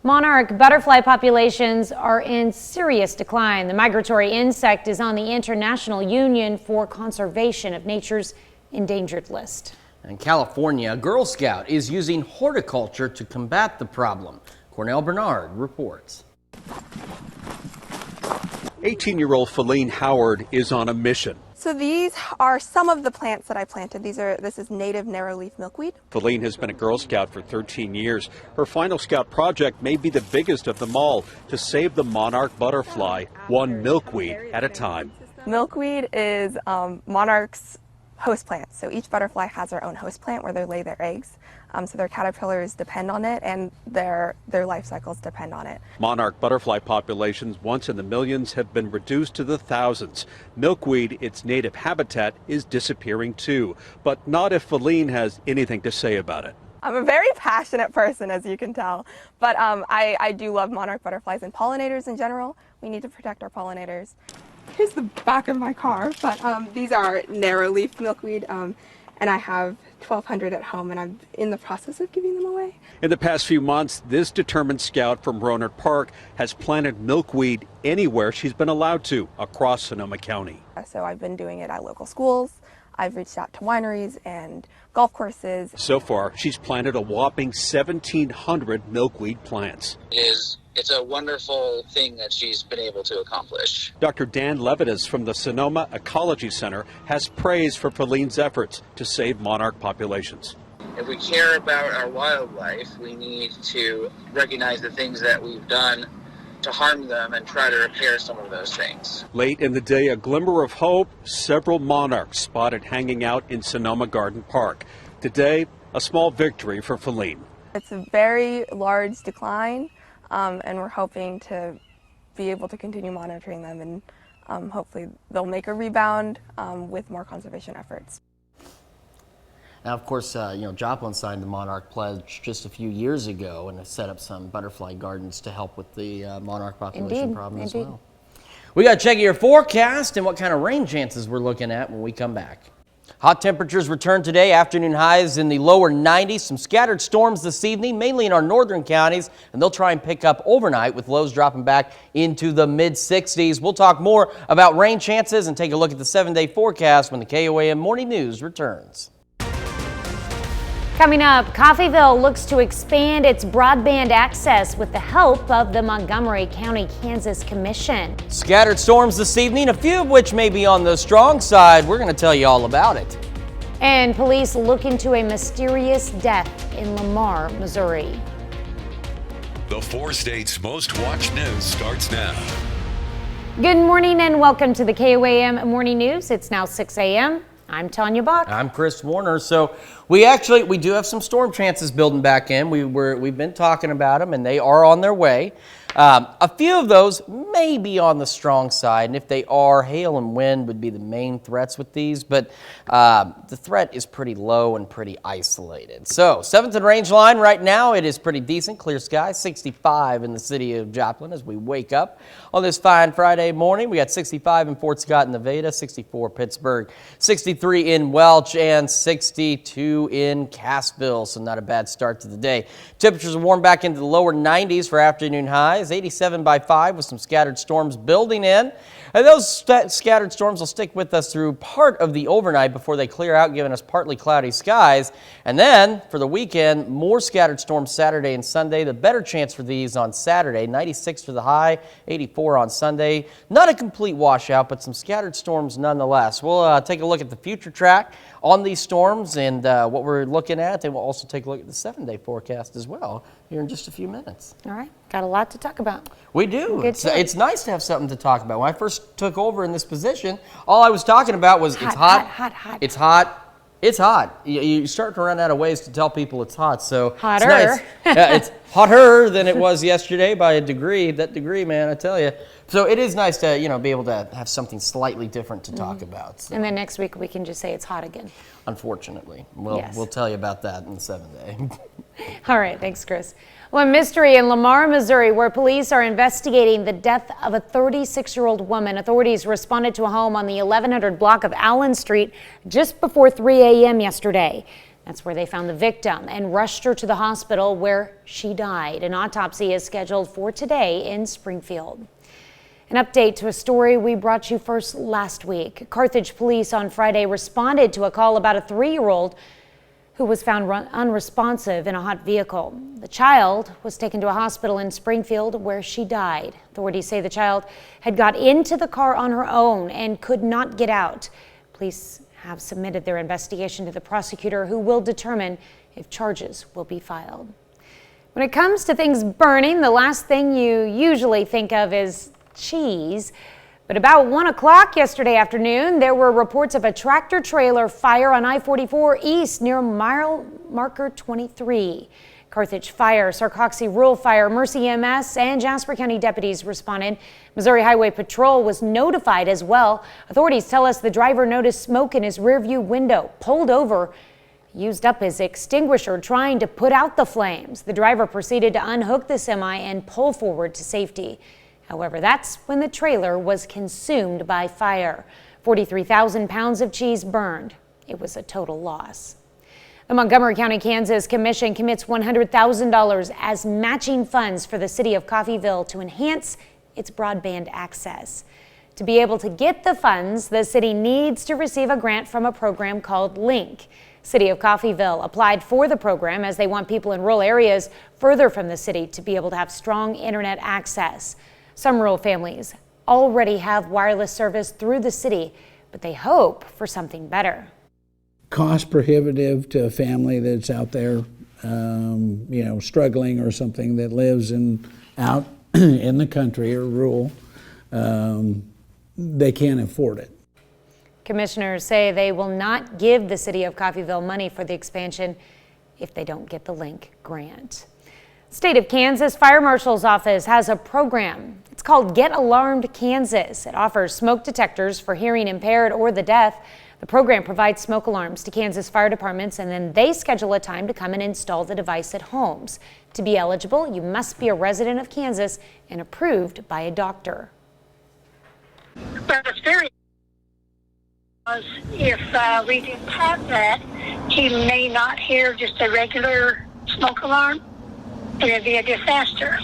Monarch butterfly populations are in serious decline. The migratory insect is on the International Union for Conservation of Nature's endangered list. In California, a Girl Scout is using horticulture to combat the problem. Cornell Bernard reports. 18-year-old Feline Howard is on a mission. So these are some of the plants that I planted. This is native narrowleaf milkweed. Feline has been a Girl Scout for 13 years. Her final Scout project may be the biggest of them all, to save the monarch butterfly, one milkweed at a time. Milkweed is Monarch's host plants. So each butterfly has their own host plant where they lay their eggs. So their caterpillars depend on it, and their life cycles depend on it. Monarch butterfly populations, once in the millions, have been reduced to the thousands. Milkweed, its native habitat, is disappearing too, but not if Feline has anything to say about it. I'm a very passionate person, as you can tell, but I do love monarch butterflies and pollinators in general. We need to protect our pollinators. Here's the back of my car, but these are narrow-leaf milkweed, and I have 1,200 at home, and I'm in the process of giving them away. In the past few months, this determined scout from Rohnert Park has planted milkweed anywhere she's been allowed to across Sonoma County. So I've been doing it at local schools. I've reached out to wineries and golf courses. So far, she's planted a whopping 1,700 milkweed plants. It's a wonderful thing that she's been able to accomplish. Dr. Dan Levitas from the Sonoma Ecology Center has praise for Feline's efforts to save monarch populations. If we care about our wildlife, we need to recognize the things that we've done to harm them and try to repair some of those things. Late in the day, a glimmer of hope, several monarchs spotted hanging out in Sonoma Garden Park. Today, a small victory for Feline. It's a very large decline, and we're hoping to be able to continue monitoring them, and hopefully they'll make a rebound with more conservation efforts. Now, of course, Joplin signed the Monarch Pledge just a few years ago and has set up some butterfly gardens to help with the monarch population problem as well. We got to check your forecast and what kind of rain chances we're looking at when we come back. Hot temperatures return today, afternoon highs in the lower 90s. Some scattered storms this evening, mainly in our northern counties, and they'll try and pick up overnight with lows dropping back into the mid-60s. We'll talk more about rain chances and take a look at the 7-day forecast when the KOAM Morning News returns. Coming up, Coffeyville looks to expand its broadband access with the help of the Montgomery County, Kansas Commission. Scattered storms this evening, a few of which may be on the strong side. We're going to tell you all about it. And police look into a mysterious death in Lamar, Missouri. The 4 states' most watched news starts now. Good morning and welcome to the KOAM Morning News. It's now 6 a.m. I'm Tanya Bach. I'm Chris Warner. So we do have some storm chances building back in. We've been talking about them, and they are on their way. A few of those may be on the strong side, and if they are, hail and wind would be the main threats with these, but the threat is pretty low and pretty isolated. So 7th and range line right now, it is pretty decent, clear sky, 65 in the city of Joplin as we wake up on this fine Friday morning. We got 65 in Fort Scott and Nevada, 64 Pittsburgh, 63 in Welch, and 62 in Cassville, so not a bad start to the day. Temperatures will warm back into the lower 90s for afternoon highs, 87 by 5 with some scattered storms building in. And those scattered storms will stick with us through part of the overnight before they clear out, giving us partly cloudy skies. And then for the weekend, more scattered storms Saturday and Sunday. The better chance for these on Saturday, 96 for the high, 84 on Sunday. Not a complete washout, but some scattered storms nonetheless. We'll take a look at the future track on these storms and what we're looking at, and we'll also take a look at the 7-day forecast as well here in just a few minutes. All right, got a lot to talk about. We do. It's nice to have something to talk about. When I first took over in this position, all I was talking about was it's hot. It's hot. It's hot. You start to run out of ways to tell people it's hot. So hotter. It's nice. It's hotter than it was yesterday by a degree. That degree, man, I tell you. So it is nice to be able to have something slightly different to talk about. So. And then next week we can just say it's hot again. Unfortunately, we'll tell you about that in the 7-day. All right, thanks, Chris. Well, a mystery in Lamar, Missouri, where police are investigating the death of a 36-year-old woman. Authorities responded to a home on the 1100 block of Allen Street just before 3 a.m. yesterday. That's where they found the victim and rushed her to the hospital where she died. An autopsy is scheduled for today in Springfield. An update to a story we brought you first last week. Carthage police on Friday responded to a call about a 3-year-old who was found unresponsive in a hot vehicle. The child was taken to a hospital in Springfield where she died. Authorities say the child had got into the car on her own and could not get out. Police have submitted their investigation to the prosecutor, who will determine if charges will be filed. When it comes to things burning, the last thing you usually think of is cheese. But about 1 o'clock yesterday afternoon, there were reports of a tractor trailer fire on I-44 East near mile marker 23. Carthage Fire, Sarcoxy Rural Fire, Mercy EMS, and Jasper County deputies responded. Missouri Highway Patrol was notified as well. Authorities tell us the driver noticed smoke in his rearview window, pulled over, used up his extinguisher trying to put out the flames. The driver proceeded to unhook the semi and pull forward to safety. However, that's when the trailer was consumed by fire. 43,000 pounds of cheese burned. It was a total loss. The Montgomery County, Kansas Commission commits $100,000 as matching funds for the city of Coffeyville to enhance its broadband access. To be able to get the funds, the city needs to receive a grant from a program called LINK. City of Coffeyville applied for the program as they want people in rural areas further from the city to be able to have strong internet access. Some rural families already have wireless service through the city, but they hope for something better. Cost prohibitive to a family that's out there, struggling or something, that lives out in the country or rural. They can't afford it. Commissioners say they will not give the city of Coffeyville money for the expansion if they don't get the LINK grant. State of Kansas Fire Marshal's Office has a program. It's called Get Alarmed Kansas. It offers smoke detectors for hearing impaired or the deaf. The program provides smoke alarms to Kansas fire departments, and then they schedule a time to come and install the device at homes. To be eligible, you must be a resident of Kansas and approved by a doctor. But it's very, if we didn't have that, he may not hear just a regular smoke alarm. It'd be a disaster.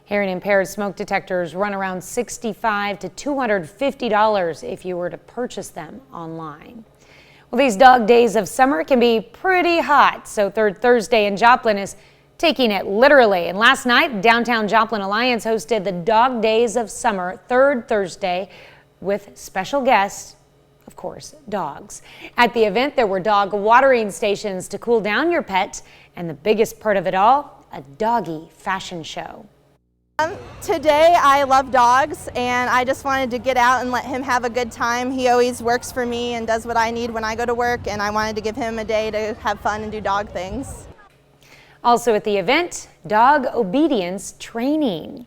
Hearing impaired smoke detectors run around $65 to $250 if you were to purchase them online. Well, these dog days of summer can be pretty hot, so Third Thursday in Joplin is taking it literally. And last night, Downtown Joplin Alliance hosted the Dog Days of Summer Third Thursday with special guests, of course, dogs. At the event, there were dog watering stations to cool down your pet, and the biggest part of it all, a doggy fashion show. Today I love dogs, and I just wanted to get out and let him have a good time. He always works for me and does what I need when I go to work, and I wanted to give him a day to have fun and do dog things. Also at the event, dog obedience training.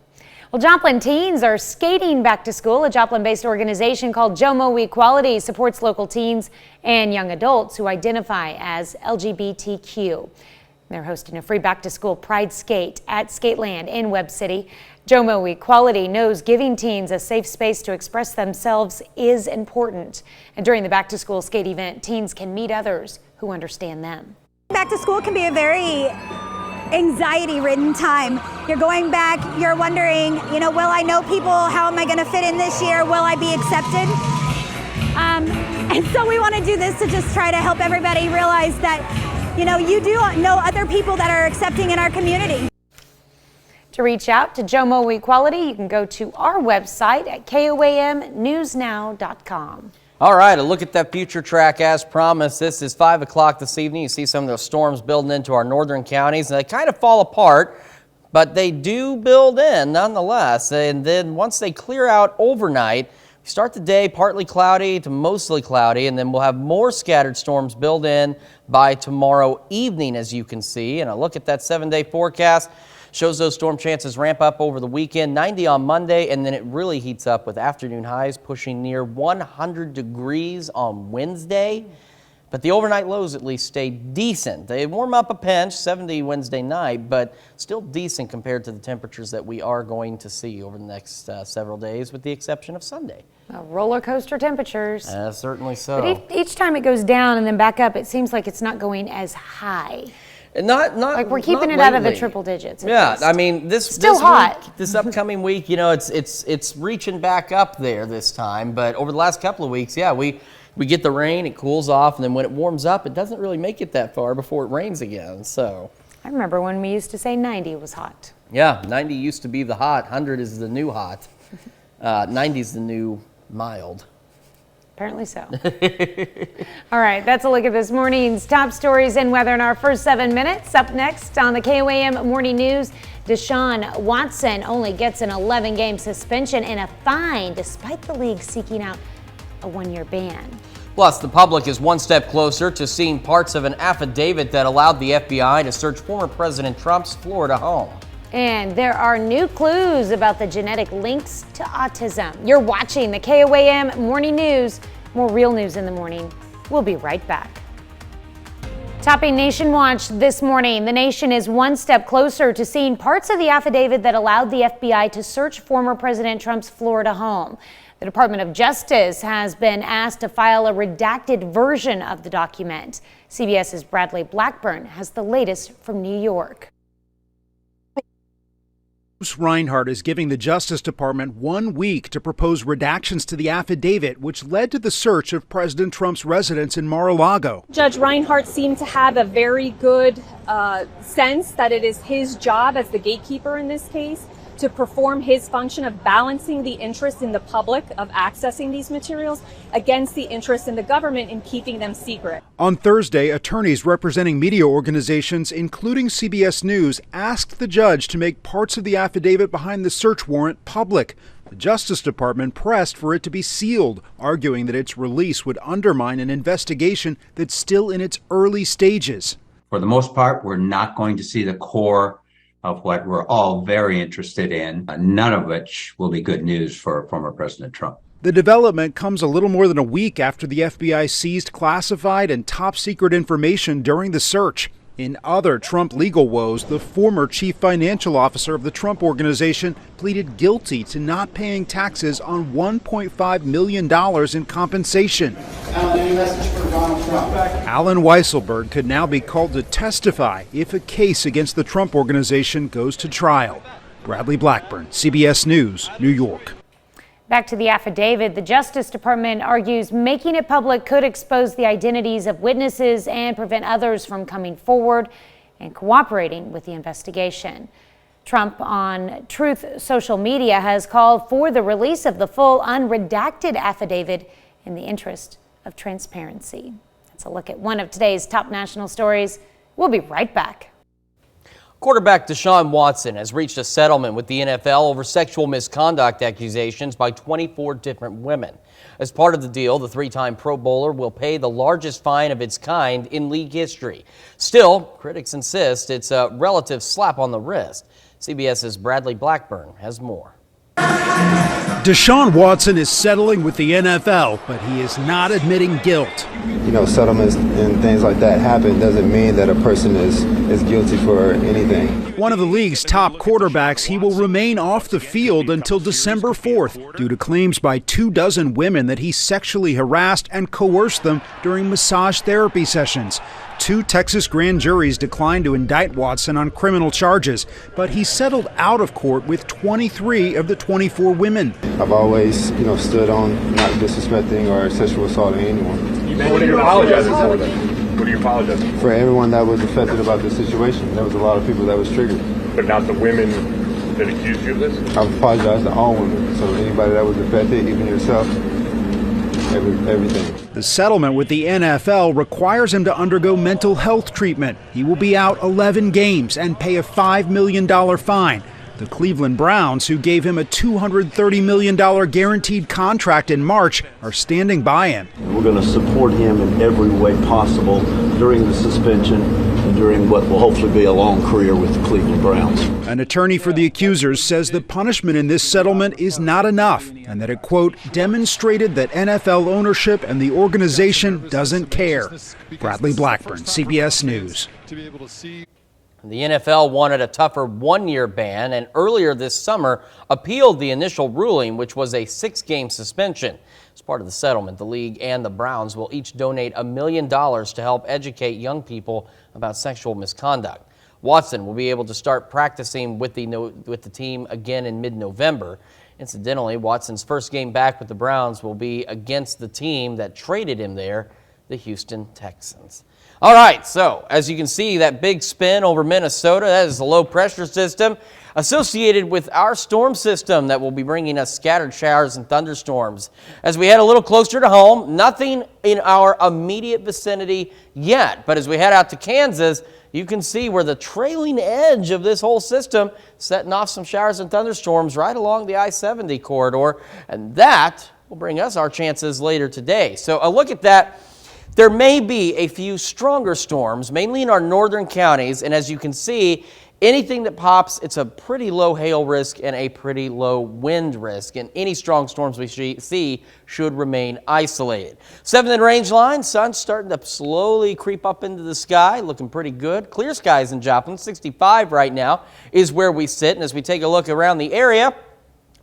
Well, Joplin teens are skating back to school. A Joplin-based organization called JOMO Equality supports local teens and young adults who identify as LGBTQ. They're hosting a free back-to-school Pride Skate at Skateland in Webb City. JOMO Equality knows giving teens a safe space to express themselves is important. And during the back-to-school skate event, teens can meet others who understand them. Back to school can be a very anxiety-ridden time. You're going back, you're wondering, will I know people? How am I going to fit in this year? Will I be accepted? And so we want to do this to just try to help everybody realize that you do know other people that are accepting in our community. To reach out to JOMO Equality, you can go to our website at KOAMnewsnow.com. All right, a look at that future track as promised. This is 5 o'clock this evening. You see some of those storms building into our northern counties, and they kind of fall apart, but they do build in nonetheless. And then once they clear out overnight, we start the day partly cloudy to mostly cloudy, and then we'll have more scattered storms build in by tomorrow evening, as you can see. And a look at that 7-day forecast shows those storm chances ramp up over the weekend, 90 on Monday, and then it really heats up with afternoon highs pushing near 100 degrees on Wednesday. But the overnight lows at least stay decent. They warm up a pinch, 70 Wednesday night, but still decent compared to the temperatures that we are going to see over the next several days, with the exception of Sunday. Roller coaster temperatures. Certainly so. But each time it goes down and then back up, it seems like it's not going as high. Not like we're keeping it out of the triple digits. Yeah, I mean this upcoming week, it's reaching back up there this time. But over the last couple of weeks, we get the rain, it cools off, and then when it warms up, it doesn't really make it that far before it rains again. So I remember when we used to say 90 was hot. Yeah, 90 used to be the hot. 100 is the new hot. 90 is the new mild. Apparently so. All right, that's a look at this morning's top stories and weather in our first 7 minutes. Up next on the KOAM Morning News, Deshaun Watson only gets an 11-game suspension and a fine, despite the league seeking out a 1-year ban. Plus, the public is one step closer to seeing parts of an affidavit that allowed the FBI to search former President Trump's Florida home. And there are new clues about the genetic links to autism. You're watching the KOAM Morning News. More real news in the morning. We'll be right back. Topping Nation Watch this morning, the nation is one step closer to seeing parts of the affidavit that allowed the FBI to search former President Trump's Florida home. The Department of Justice has been asked to file a redacted version of the document. CBS's Bradley Blackburn has the latest from New York. Bruce Reinhardt is giving the Justice Department 1 week to propose redactions to the affidavit, which led to the search of President Trump's residence in Mar-a-Lago. Judge Reinhardt seemed to have a very good sense that it is his job as the gatekeeper in this case to perform his function of balancing the interest in the public of accessing these materials against the interest in the government in keeping them secret. On Thursday, attorneys representing media organizations, including CBS News, asked the judge to make parts of the affidavit behind the search warrant public. The Justice Department pressed for it to be sealed, arguing that its release would undermine an investigation that's still in its early stages. For the most part, we're not going to see the core of what we're all very interested in, none of which will be good news for former President Trump. The development comes a little more than a week after the FBI seized classified and top secret information during the search. In other Trump legal woes, the former chief financial officer of the Trump Organization pleaded guilty to not paying taxes on $1.5 million in compensation. Alan, any message for Donald Trump? Alan Weisselberg could now be called to testify if a case against the Trump Organization goes to trial. Bradley Blackburn, CBS News, New York. Back to the affidavit, the Justice Department argues making it public could expose the identities of witnesses and prevent others from coming forward and cooperating with the investigation. Trump on Truth social media has called for the release of the full unredacted affidavit in the interest of transparency. That's a look at one of today's top national stories. We'll be right back. Quarterback Deshaun Watson has reached a settlement with the NFL over sexual misconduct accusations by 24 different women. As part of the deal, the three-time Pro Bowler will pay the largest fine of its kind in league history. Still, critics insist it's a relative slap on the wrist. CBS's Bradley Blackburn has more. Deshaun Watson is settling with the NFL, but he is not admitting guilt. You know, settlements and things like that happen doesn't mean that a person is guilty for anything. One of the league's top quarterbacks, he will remain off the field until December 4th due to claims by 24 women that he sexually harassed and coerced them during massage therapy sessions. 2 Texas grand juries declined to indict Watson on criminal charges, but he settled out of court with 23 of the 24 women. I've always, stood on not disrespecting or sexual assaulting anyone. What are you apologizing for then? What are you apologizing for? For everyone that was affected about this situation. There was a lot of people that was triggered. But not the women that accused you of this? I apologize to all women. So anybody that was affected, even yourself, everything. The settlement with the NFL requires him to undergo mental health treatment. He will be out 11 games and pay a $5 million fine. The Cleveland Browns, who gave him a $230 million guaranteed contract in March, are standing by him. We're going to support him in every way possible during the suspension and during what will hopefully be a long career with the Cleveland Browns. An attorney for the accusers says the punishment in this settlement is not enough and that it, quote, demonstrated that NFL ownership and the organization doesn't care. Bradley Blackburn, CBS News. The NFL wanted a tougher 1-year ban and earlier this summer appealed the initial ruling, which was a 6-game suspension. As part of the settlement, the league and the Browns will each donate $1 million to help educate young people about sexual misconduct. Watson will be able to start practicing with the team again in mid-November. Incidentally, Watson's first game back with the Browns will be against the team that traded him there, the Houston Texans. All right, so as you can see, that big spin over Minnesota, that is a low pressure system associated with our storm system that will be bringing us scattered showers and thunderstorms. As we head a little closer to home, nothing in our immediate vicinity yet, but as we head out to Kansas, you can see where the trailing edge of this whole system setting off some showers and thunderstorms right along the I-70 corridor, and that will bring us our chances later today. So a look at that. There may be a few stronger storms, mainly in our northern counties, and as you can see, anything that pops, it's a pretty low hail risk and a pretty low wind risk, and any strong storms we see should remain isolated. 7th and range line, sun's starting to slowly creep up into the sky, looking pretty good. Clear skies in Joplin, 65 right now is where we sit, and as we take a look around the area,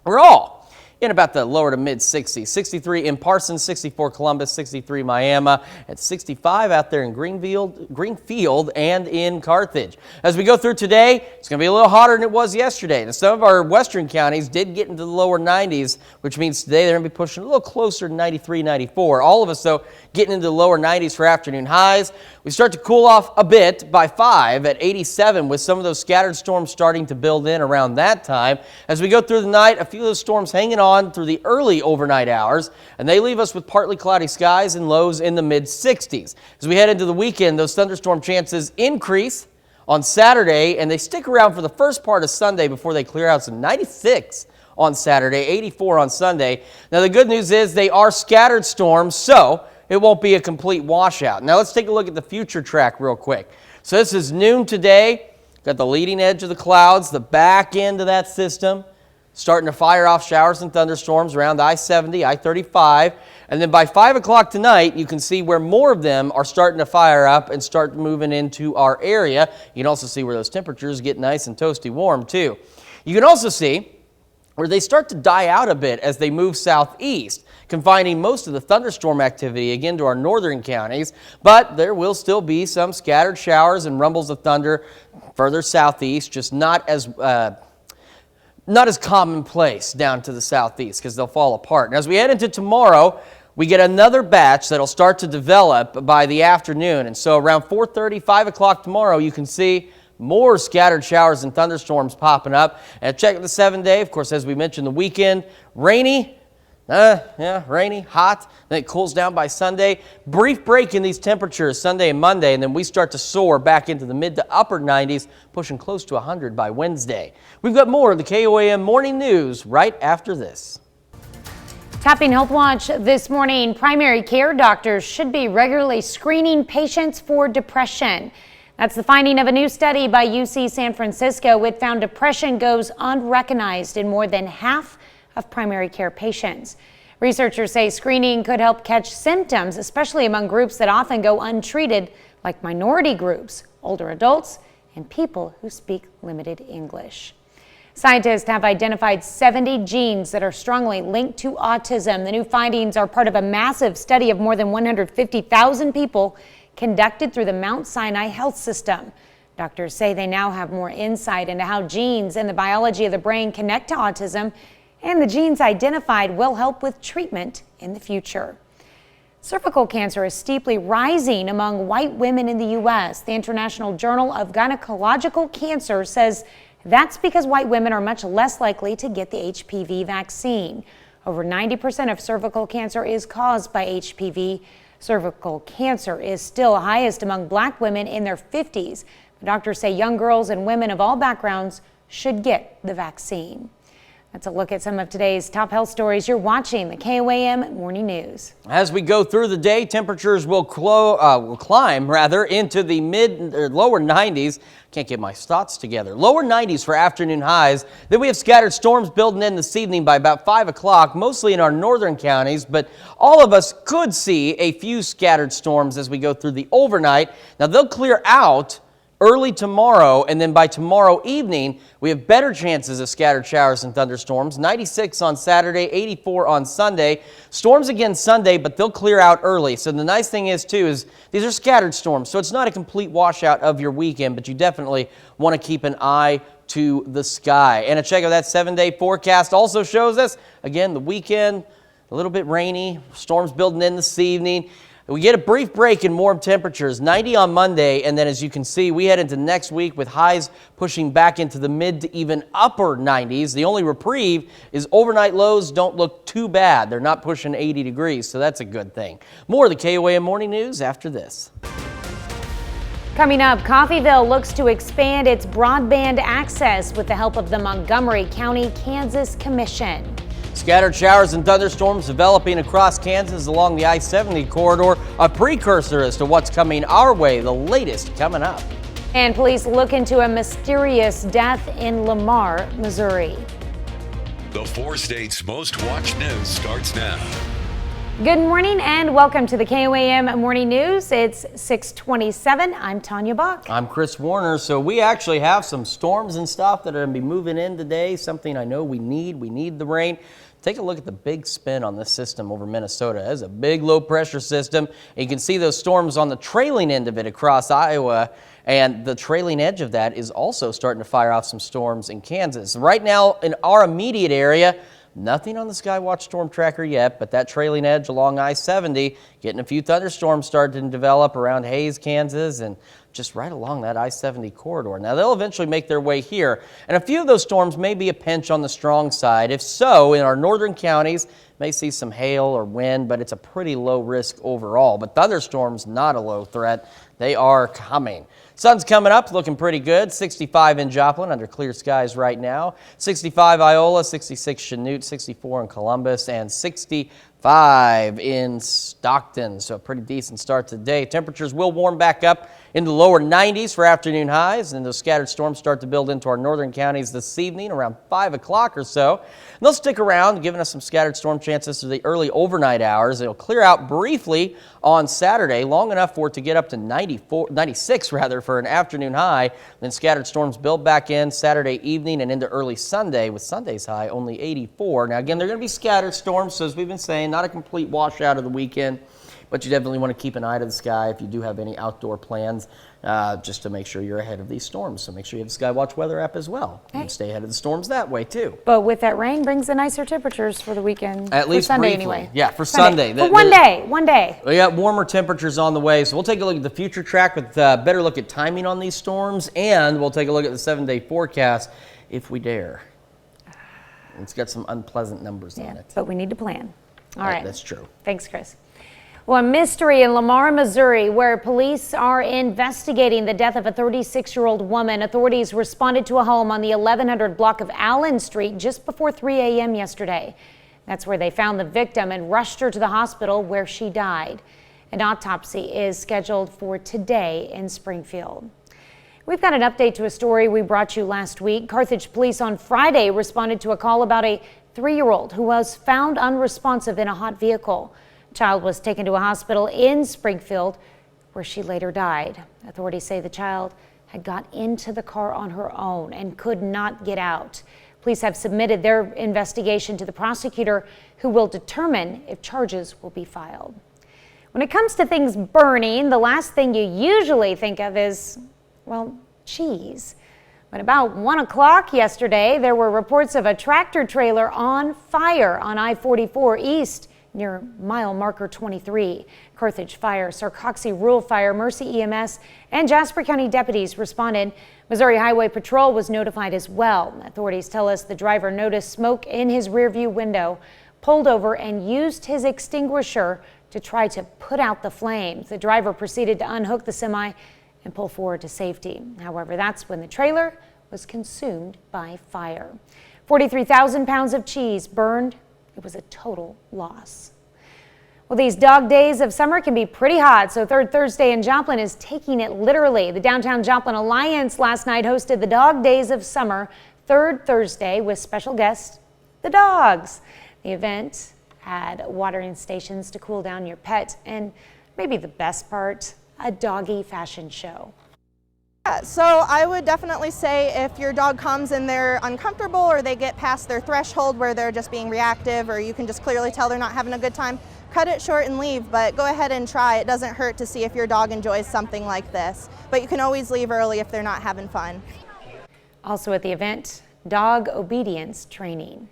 we're all in about the lower to mid 60s. 63 in Parsons, 64 Columbus, 63 Miami, and 65 out there in Greenfield and in Carthage. As we go through today, it's going to be a little hotter than it was yesterday. And some of our western counties did get into the lower 90s, which means today they're going to be pushing a little closer to 93, 94. All of us, though, getting into the lower 90s for afternoon highs. We start to cool off a bit by 5 at 87 with some of those scattered storms starting to build in around that time. As we go through the night, a few of those storms hanging on through the early overnight hours, and they leave us with partly cloudy skies and lows in the mid-60s. As we head into the weekend, those thunderstorm chances increase on Saturday, and they stick around for the first part of Sunday before they clear out. So 96 on Saturday, 84 on Sunday. Now the good news is they are scattered storms, so it won't be a complete washout. Now let's take a look at the future track real quick. So this is noon today. Got the leading edge of the clouds, the back end of that system, starting to fire off showers and thunderstorms around I-70, I-35. And then by 5 o'clock tonight, you can see where more of them are starting to fire up and start moving into our area. You can also see where those temperatures get nice and toasty warm too. You can also see where they start to die out a bit as they move southeast, confining most of the thunderstorm activity again to our northern counties, but there will still be some scattered showers and rumbles of thunder further southeast, just not as commonplace down to the southeast because they'll fall apart. And as we head into tomorrow, we get another batch that'll start to develop by the afternoon. And so around 4:30, 5 o'clock tomorrow, you can see more scattered showers and thunderstorms popping up. And check the 7-day, of course, as we mentioned, the weekend, rainy. Rainy, hot, then it cools down by Sunday. Brief break in these temperatures Sunday and Monday, and then we start to soar back into the mid to upper 90s, pushing close to 100 by Wednesday. We've got more of the KOAM Morning News right after this. Tapping Healthwatch this morning, primary care doctors should be regularly screening patients for depression. That's the finding of a new study by UC San Francisco. It found depression goes unrecognized in more than half of primary care patients. Researchers say screening could help catch symptoms, especially among groups that often go untreated, like minority groups, older adults, and people who speak limited English. Scientists have identified 70 genes that are strongly linked to autism. The new findings are part of a massive study of more than 150,000 people conducted through the Mount Sinai Health System. Doctors say they now have more insight into how genes and the biology of the brain connect to autism, and the genes identified will help with treatment in the future. Cervical cancer is steeply rising among white women in the U.S. The International Journal of Gynecological Cancer says that's because white women are much less likely to get the HPV vaccine. Over 90% of cervical cancer is caused by HPV. Cervical cancer is still highest among black women in their 50s. Doctors say young girls and women of all backgrounds should get the vaccine. That's a look at some of today's top health stories. You're watching the KOAM Morning News. As we go through the day, temperatures will climb into the lower 90s. Can't get my thoughts together. Lower 90s for afternoon highs. Then we have scattered storms building in this evening by about 5 o'clock, mostly in our northern counties, but all of us could see a few scattered storms as we go through the overnight. Now they'll clear out early tomorrow, and then by tomorrow evening, we have better chances of scattered showers and thunderstorms. 96 on Saturday, 84 on Sunday. Storms again Sunday, but they'll clear out early. So the nice thing is, too, is these are scattered storms, so it's not a complete washout of your weekend, but you definitely want to keep an eye to the sky. And a check of that 7-day forecast also shows us, again, the weekend, a little bit rainy, storms building in this evening. We get a brief break in warm temperatures, 90 on Monday, and then as you can see, we head into next week with highs pushing back into the mid to even upper 90s. The only reprieve is overnight lows don't look too bad. They're not pushing 80 degrees, so that's a good thing. More of the KOAM Morning News after this. Coming up, Coffeyville looks to expand its broadband access with the help of the Montgomery County Kansas Commission. Scattered showers and thunderstorms developing across Kansas along the I-70 corridor, a precursor as to what's coming our way, the latest coming up. And police look into a mysterious death in Lamar, Missouri. The 4 states' most watched news starts now. Good morning and welcome to the KOAM Morning News. It's 6:27. I'm Tanya Bach. I'm Chris Warner. So we actually have some storms and stuff that are going to be moving in today, something I know we need. We need the rain. Take a look at the big spin on this system over Minnesota. It's a big low pressure system. And you can see those storms on the trailing end of it across Iowa. And the trailing edge of that is also starting to fire off some storms in Kansas. Right now in our immediate area, nothing on the Skywatch storm tracker yet, but that trailing edge along I-70, getting a few thunderstorms starting to develop around Hays, Kansas, and just right along that I-70 corridor. Now, they'll eventually make their way here, and a few of those storms may be a pinch on the strong side. If so, in our northern counties, may see some hail or wind, but it's a pretty low risk overall. But thunderstorms, not a low threat. They are coming. Sun's coming up, looking pretty good. 65 in Joplin under clear skies right now. 65 Iola, 66 Chanute, 64 in Columbus, and 65 in Stockton. So a pretty decent start to the day. Temperatures will warm back up in the lower 90s for afternoon highs, and those scattered storms start to build into our northern counties this evening around 5 o'clock or so. And they'll stick around, giving us some scattered storm chances through the early overnight hours. It'll clear out briefly on Saturday, long enough for it to get up to 96 for an afternoon high. Then scattered storms build back in Saturday evening and into early Sunday, with Sunday's high only 84. Now again, they're going to be scattered storms, so as we've been saying, not a complete washout of the weekend. But you definitely want to keep an eye to the sky if you do have any outdoor plans, just to make sure you're ahead of these storms. So make sure you have the Skywatch weather app as well. You can stay ahead of the storms that way too. But with that rain brings the nicer temperatures for the weekend. At least Sunday briefly. anyway. Yeah, for Sunday. For one day. We got warmer temperatures on the way. So we'll take a look at the future track with a better look at timing on these storms, and we'll take a look at the 7-day forecast if we dare. It's got some unpleasant numbers on it. But we need to plan. All right. That's true. Thanks, Chris. Well, a mystery in Lamar, Missouri, where police are investigating the death of a 36-year-old woman. Authorities responded to a home on the 1100 block of Allen Street just before 3 a.m. yesterday. That's where they found the victim and rushed her to the hospital where she died. An autopsy is scheduled for today in Springfield. We've got an update to a story we brought you last week. Carthage police on Friday responded to a call about a 3-year-old who was found unresponsive in a hot vehicle. Child was taken to a hospital in Springfield where she later died. Authorities say the child had got into the car on her own and could not get out. Police have submitted their investigation to the prosecutor, who will determine if charges will be filed. When it comes to things burning, the last thing you usually think of is, well, cheese. But about 1 o'clock yesterday, there were reports of a tractor trailer on fire on I-44 East near mile marker 23. Carthage Fire, Sarcoxy Rural Fire, Mercy EMS, and Jasper County deputies responded. Missouri Highway Patrol was notified as well. Authorities tell us the driver noticed smoke in his rearview window, pulled over, and used his extinguisher to try to put out the flames. The driver proceeded to unhook the semi and pull forward to safety. However, that's when the trailer was consumed by fire. 43,000 pounds of cheese burned. It was a total loss. Well, these dog days of summer can be pretty hot, so Third Thursday in Joplin is taking it literally. The Downtown Joplin Alliance last night hosted the Dog Days of Summer Third Thursday with special guests, the dogs. The event had watering stations to cool down your pet, and maybe the best part, a doggy fashion show. Yeah, so I would definitely say if your dog comes and they're uncomfortable or they get past their threshold where they're just being reactive, or you can just clearly tell they're not having a good time, cut it short and leave, but go ahead and try. It doesn't hurt to see if your dog enjoys something like this, but you can always leave early if they're not having fun. Also at the event, dog obedience training.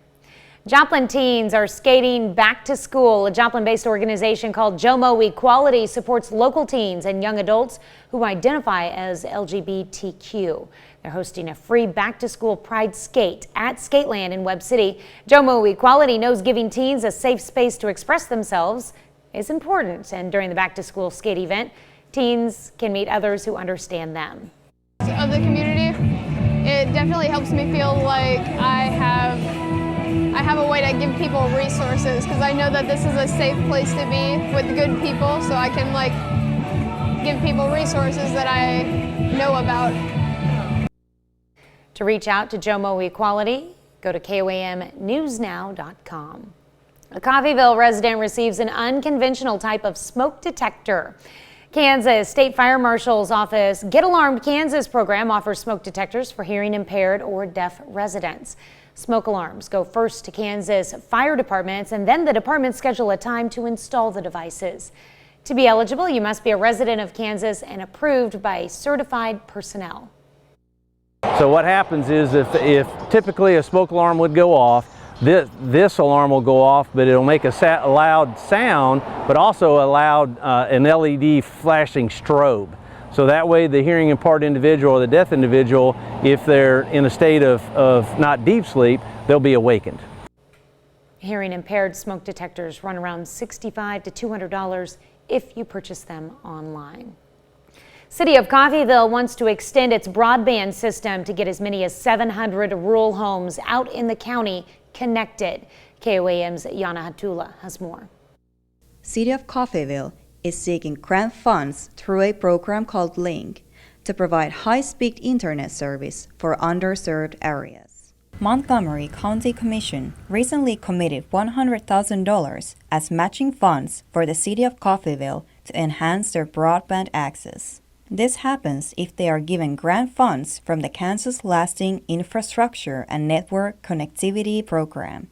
Joplin teens are skating back to school. A Joplin-based organization called JOMO Equality supports local teens and young adults who identify as LGBTQ. They're hosting a free back-to-school pride skate at Skateland in Webb City. JOMO Equality knows giving teens a safe space to express themselves is important, and during the back-to-school skate event, teens can meet others who understand them. Of the community, it definitely helps me feel like I have a way to give people resources, because I know that this is a safe place to be with good people, so I can give people resources that I know about. To reach out to JOMO Equality, go to KOAMnewsnow.com. A Coffeyville resident receives an unconventional type of smoke detector. Kansas State Fire Marshal's office Get Alarmed Kansas program offers smoke detectors for hearing impaired or deaf residents. Smoke alarms go first to Kansas fire departments, and then the departments schedule a time to install the devices. To be eligible, you must be a resident of Kansas and approved by certified personnel. So what happens is if typically a smoke alarm would go off, this alarm will go off, but it'll make a loud sound, but also an LED flashing strobe. So that way the hearing impaired individual or the deaf individual, if they're in a state of not deep sleep, they'll be awakened. Hearing impaired smoke detectors run around $65 to $200 if you purchase them online. City of Coffeyville wants to extend its broadband system to get as many as 700 rural homes out in the county connected. KOAM's Yana Hatula has more. City of Coffeyville is seeking grant funds through a program called LINK to provide high-speed internet service for underserved areas. Montgomery County Commission recently committed $100,000 as matching funds for the City of Coffeyville to enhance their broadband access. This happens if they are given grant funds from the Kansas Lasting Infrastructure and Network Connectivity Program.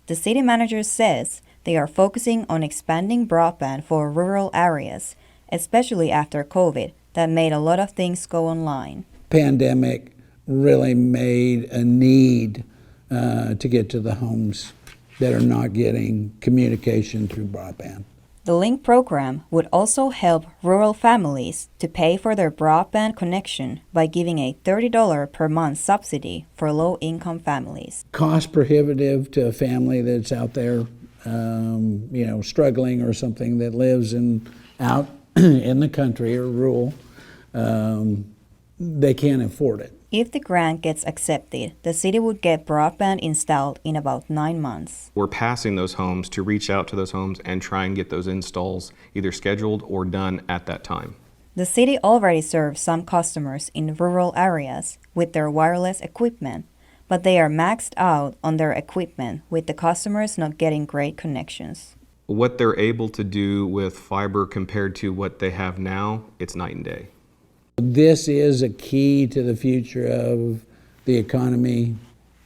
The city manager says they are focusing on expanding broadband for rural areas, especially after COVID, that made a lot of things go online. Pandemic really made a need to get to the homes that are not getting communication through broadband. The LINK program would also help rural families to pay for their broadband connection by giving a $30 per month subsidy for low-income families. Cost prohibitive to a family that's out there, struggling, or something that lives out in the country or rural. They can't afford it. If the grant gets accepted, the city would get broadband installed in about 9 months. We're passing those homes to reach out to those homes and try and get those installs either scheduled or done at that time. The city already serves some customers in rural areas with their wireless equipment, but they are maxed out on their equipment, with the customers not getting great connections. What they're able to do with fiber compared to what they have now, it's night and day. This is a key to the future of the economy,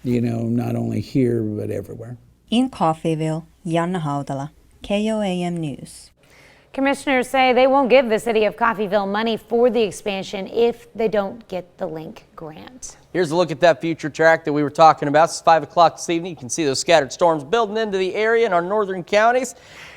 not only here, but everywhere. In Coffeyville, Janna Hautala, KOAM News. Commissioners say they won't give the City of Coffeyville money for the expansion if they don't get the LINK grant. Here's a look at that future track that we were talking about. It's 5 o'clock this evening. You can see those scattered storms building into the area in our northern counties.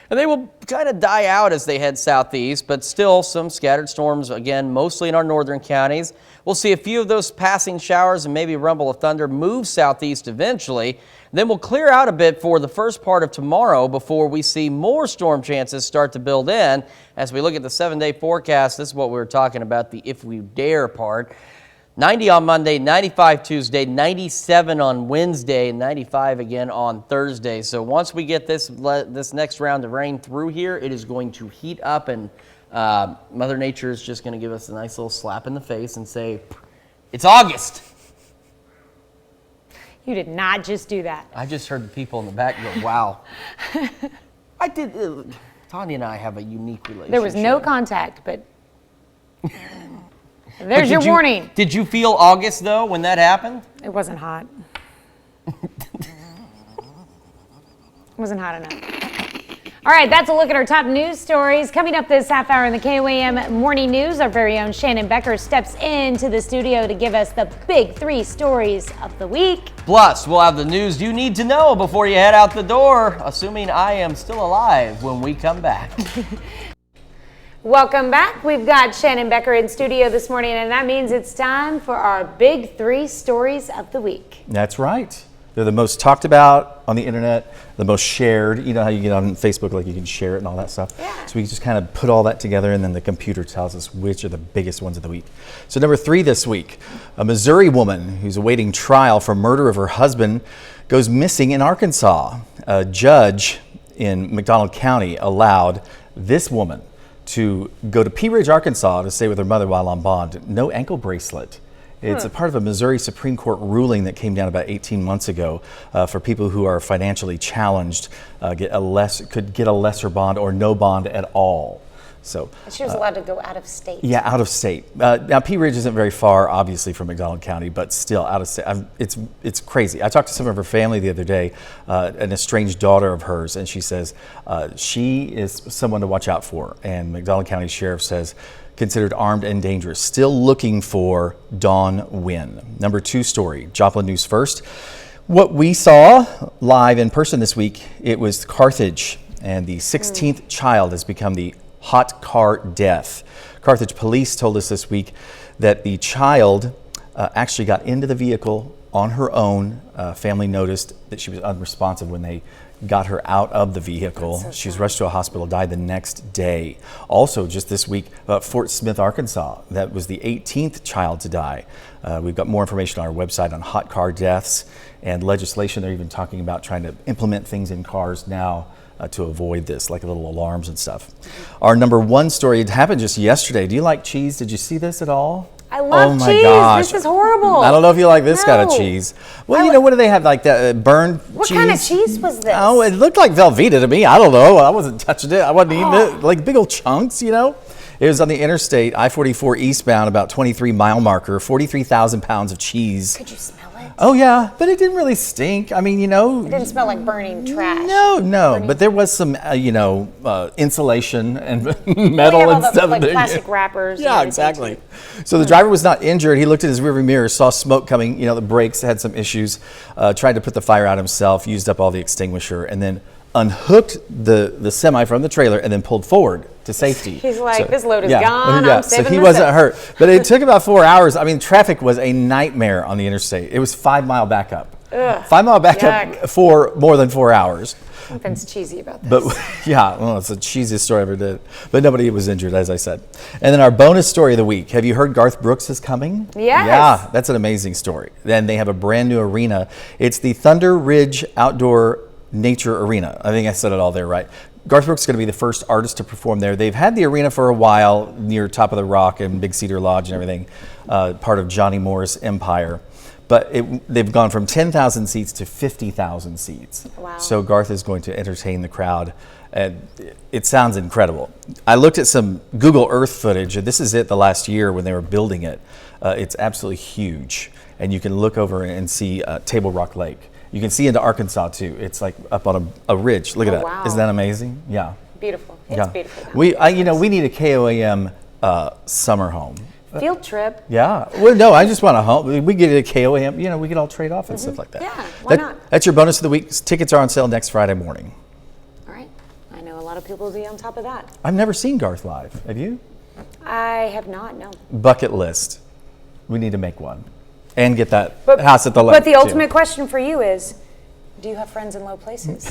And they will kind of die out as they head southeast, but still some scattered storms, again, mostly in our northern counties. We'll see a few of those passing showers and maybe a rumble of thunder move southeast eventually. Then we'll clear out a bit for the first part of tomorrow before we see more storm chances start to build in. As we look at the 7-day forecast, this is what we were talking about, the if we dare part. 90 on Monday, 95 Tuesday, 97 on Wednesday, and 95 again on Thursday. So once we get this next round of rain through here, it is going to heat up, and Mother Nature is just going to give us a nice little slap in the face and say, it's August. You did not just do that. I just heard the people in the back go, wow. I did. Tanya and I have a unique relationship. There was no contact, but... There's your warning. Did you feel August, though, when that happened? It wasn't hot. It wasn't hot enough. All right, that's a look at our top news stories. Coming up this half hour in the KOAM Morning News, our very own Shannon Becker steps into the studio to give us the big 3 stories of the week. Plus, we'll have the news you need to know before you head out the door, assuming I am still alive when we come back. Welcome back. We've got Shannon Becker in studio this morning, and that means it's time for our big 3 stories of the week. That's right. They're the most talked about on the internet, the most shared. You know how you get on Facebook, like you can share it and all that stuff. Yeah. So we just kind of put all that together, and then the computer tells us which are the biggest ones of the week. So number 3 this week, a Missouri woman who's awaiting trial for murder of her husband goes missing in Arkansas. A judge in McDonald County allowed this woman to go to Pea Ridge, Arkansas to stay with her mother while on bond. No ankle bracelet. It's a part of a Missouri Supreme Court ruling that came down about 18 months ago for people who are financially challenged, could get a lesser bond or no bond at all. So she was allowed to go out of state. Yeah, out of state. Now Pea Ridge isn't very far, obviously, from McDonald County, but still out of state. It's crazy. I talked to some of her family the other day, an estranged daughter of hers, and she says she is someone to watch out for. And McDonald County Sheriff says considered armed and dangerous. Still looking for Dawn Wynn. Number 2 story, Joplin News First. What we saw live in person this week, it was Carthage, and the 16th child has become the hot car death. Carthage police told us this week that the child actually got into the vehicle on her own. Family noticed that she was unresponsive when they got her out of the vehicle. She was rushed to a hospital, died the next day. Also, just this week, Fort Smith, Arkansas, that was the 18th child to die. We've got more information on our website on hot car deaths and legislation. They're even talking about trying to implement things in cars now to avoid this, like little alarms and stuff. Our number 1 story, it happened just yesterday. Do you like cheese? Did you see this at all? I love my cheese. Gosh. This is horrible. I don't know if you like this kind of cheese. Well, you know, what do they have, like that burned cheese? What kind of cheese was this? Oh, it looked like Velveeta to me. I don't know. I wasn't touching it. I wasn't eating it. Like big old chunks, you know? It was on the interstate, I-44 eastbound, about 23-mile marker, 43,000 pounds of cheese. Could you smell it? Oh, yeah, but it didn't really stink. I mean, you know. It didn't smell like burning trash. No, but there was some, insulation and metal and stuff. Like plastic wrappers. Yeah, exactly. So the driver was not injured. He looked in his rearview mirror, saw smoke coming. You know, the brakes had some issues. Tried to put the fire out himself, used up all the extinguisher, and then unhooked the semi from the trailer and then pulled forward to safety. He's like, this load is gone. Yeah, I'm saving so he myself. wasn't hurt. But it took about 4 hours. I mean, traffic was a nightmare on the interstate. It was 5-mile backup. Ugh, 5-mile backup for more than 4 hours. Something's cheesy about this. But yeah, well, it's the cheesiest story I ever did. But nobody was injured, as I said. And then our bonus story of the week. Have you heard Garth Brooks is coming? Yes. Yeah, that's an amazing story. Then they have a brand new arena. It's the Thunder Ridge Outdoor Nature Arena. I think I said it all there right. Garth Brooks is going to be the first artist to perform there. They've had the arena for a while near Top of the Rock and Big Cedar Lodge and everything, part of Johnny Moore's empire. But they've gone from 10,000 seats to 50,000 seats. Wow. So Garth is going to entertain the crowd. And it sounds incredible. I looked at some Google Earth footage, and this is it the last year when they were building it. It's absolutely huge. And you can look over and see Table Rock Lake. You can see into Arkansas too. It's like up on a ridge. Look at that. Wow. Isn't that amazing? Yeah. Beautiful. It's Yeah. beautiful. We need a KOAM summer home. Field trip. Yeah. Well, no, I just want a home. We get a KOAM. You know, we could all trade off and stuff like that. Yeah. Why not? That's your bonus of the week. Tickets are on sale next Friday morning. All right. I know a lot of people will be on top of that. I've never seen Garth live. Have you? I have not. No. Bucket list. We need to make one. And get that house at the lake. But the ultimate question for you is, do you have friends in low places?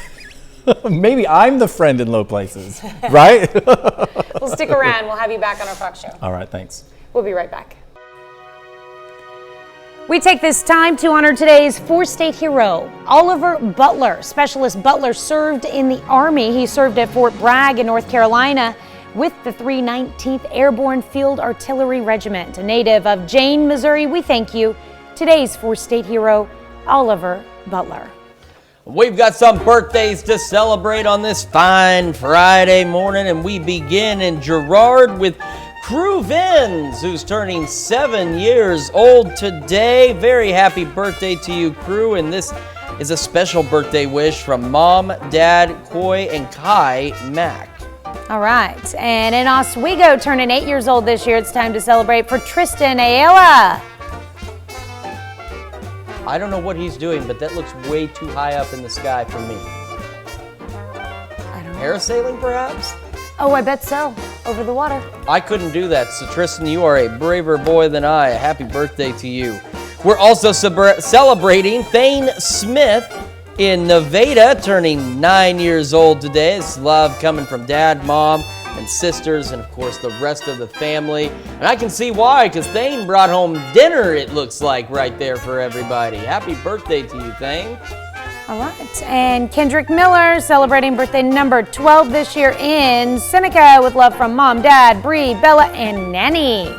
Maybe I'm the friend in low places, right? Well, stick around. We'll have you back on our Fox show. All right, thanks. We'll be right back. We take this time to honor today's four-state hero, Oliver Butler. Specialist Butler served in the Army. He served at Fort Bragg in North Carolina with the 319th Airborne Field Artillery Regiment. A native of Jane, Missouri, we thank you. Today's four-state hero, Oliver Butler. We've got some birthdays to celebrate on this fine Friday morning, and we begin in Girard with Crew Vins, who's turning 7 years old today. Very happy birthday to you, Crew, and this is a special birthday wish from Mom, Dad, Coy, and Kai Mack. All right, and in Oswego, turning 8 years old this year, it's time to celebrate for Tristan Iola. I don't know what he's doing, but that looks way too high up in the sky for me. I don't know. Parasailing, perhaps? Oh, I bet so. Over the water. I couldn't do that, so Tristan, you are a braver boy than I. Happy birthday to you. We're also celebrating Thane Smith in Nevada, turning 9 years old today. It's love coming from Dad, Mom, and sisters, and of course the rest of the family. And I can see why, because Thane brought home dinner, it looks like, right there for everybody. Happy birthday to you, Thane. All right, and Kendrick Miller celebrating birthday number 12 this year in Seneca with love from Mom, Dad, Bree, Bella, and Nanny.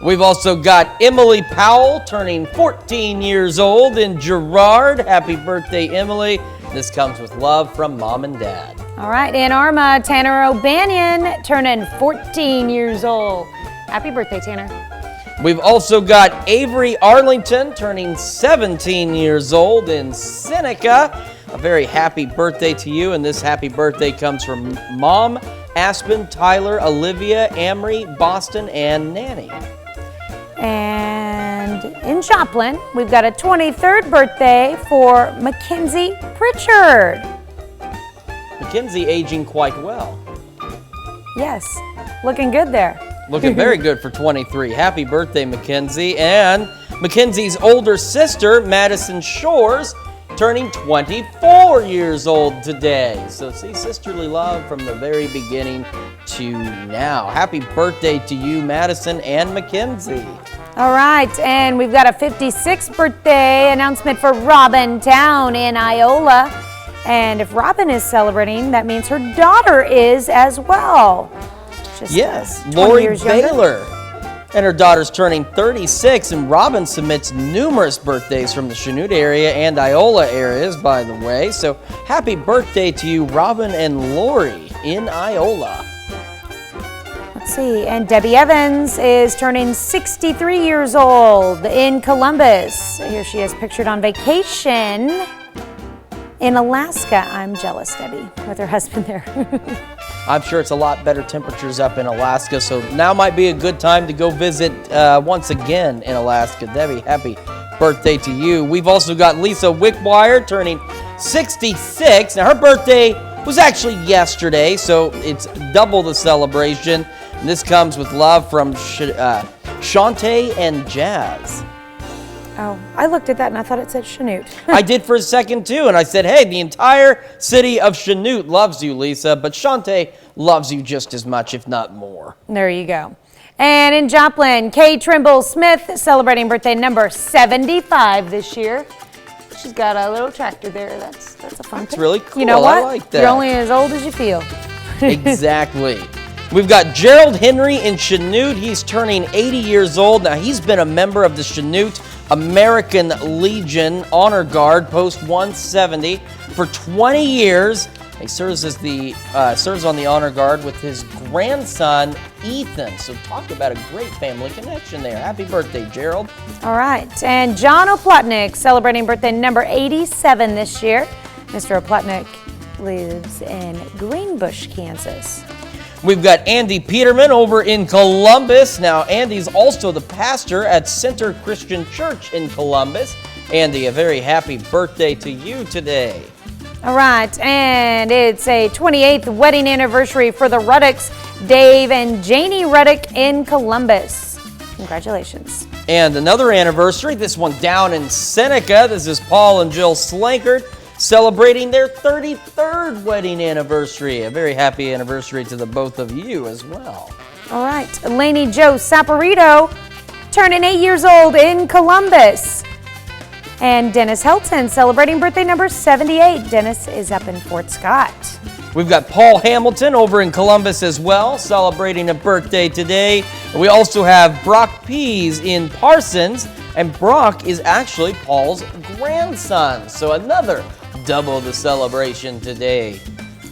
We've also got Emily Powell turning 14 years old in Girard. Happy birthday, Emily. This comes with love from Mom and Dad. All right, in Arma, Tanner O'Banion turning 14 years old. Happy birthday, Tanner. We've also got Avery Arlington turning 17 years old in Seneca. A very happy birthday to you, and this happy birthday comes from Mom, Aspen, Tyler, Olivia, Amory, Boston, and Nanny. And in Joplin, we've got a 23rd birthday for Mackenzie Pritchard. Mackenzie aging quite well. Yes, looking good there. Looking very good for 23. Happy birthday, Mackenzie. And Mackenzie's older sister, Madison Shores, turning 24 years old today. So see, sisterly love from the very beginning to now. Happy birthday to you, Madison and Mackenzie. All right, and we've got a 56th birthday announcement for Robin Town in Iola. And if Robin is celebrating, that means her daughter is as well. Just yes, 20 Lori years younger. Baylor. And her daughter's turning 36, and Robin submits numerous birthdays from the Chanute area and Iola areas, by the way. So happy birthday to you, Robin and Lori in Iola. Let's see, and Debbie Evans is turning 63 years old in Columbus. Here she is pictured on vacation in Alaska. I'm jealous, Debbie, with her husband there. I'm sure it's a lot better temperatures up in Alaska, so now might be a good time to go visit once again in Alaska. Debbie, happy birthday to you. We've also got Lisa Wickwire turning 66. Now, her birthday was actually yesterday, so it's double the celebration. And this comes with love from Shantae and Jazz. Oh, I looked at that and I thought it said Chanute. I did for a second too, and I said, hey, the entire city of Chanute loves you, Lisa, but Shantae loves you just as much, if not more. There you go. And in Joplin, Kay Trimble Smith celebrating birthday number 75 this year. She's got a little tractor there. That's a fun That's thing. really cool. You know what? I like that. You're only as old as you feel. Exactly. We've got Gerald Henry in Chanute. He's turning 80 years old. Now, he's been a member of the Chanute American Legion Honor Guard, Post 170, for 20 years. He serves as serves on the Honor Guard with his grandson, Ethan. So talk about a great family connection there. Happy birthday, Gerald. All right, and John Oplotnik celebrating birthday number 87 this year. Mr. Oplotnik lives in Greenbush, Kansas. We've got Andy Peterman over in Columbus. Now, Andy's also the pastor at Center Christian Church in Columbus. Andy, a very happy birthday to you today. All right, and it's a 28th wedding anniversary for the Ruddicks, Dave and Janie Ruddick in Columbus. Congratulations. And another anniversary, this one down in Seneca. This is Paul and Jill Slankard celebrating their 33rd wedding anniversary. A very happy anniversary to the both of you as well. All right, Lainey Joe Saporito turning 8 years old in Columbus. And Dennis Helton celebrating birthday number 78. Dennis is up in Fort Scott. We've got Paul Hamilton over in Columbus as well, celebrating a birthday today. And we also have Brock Pease in Parsons, and Brock is actually Paul's grandson. So another double the celebration today.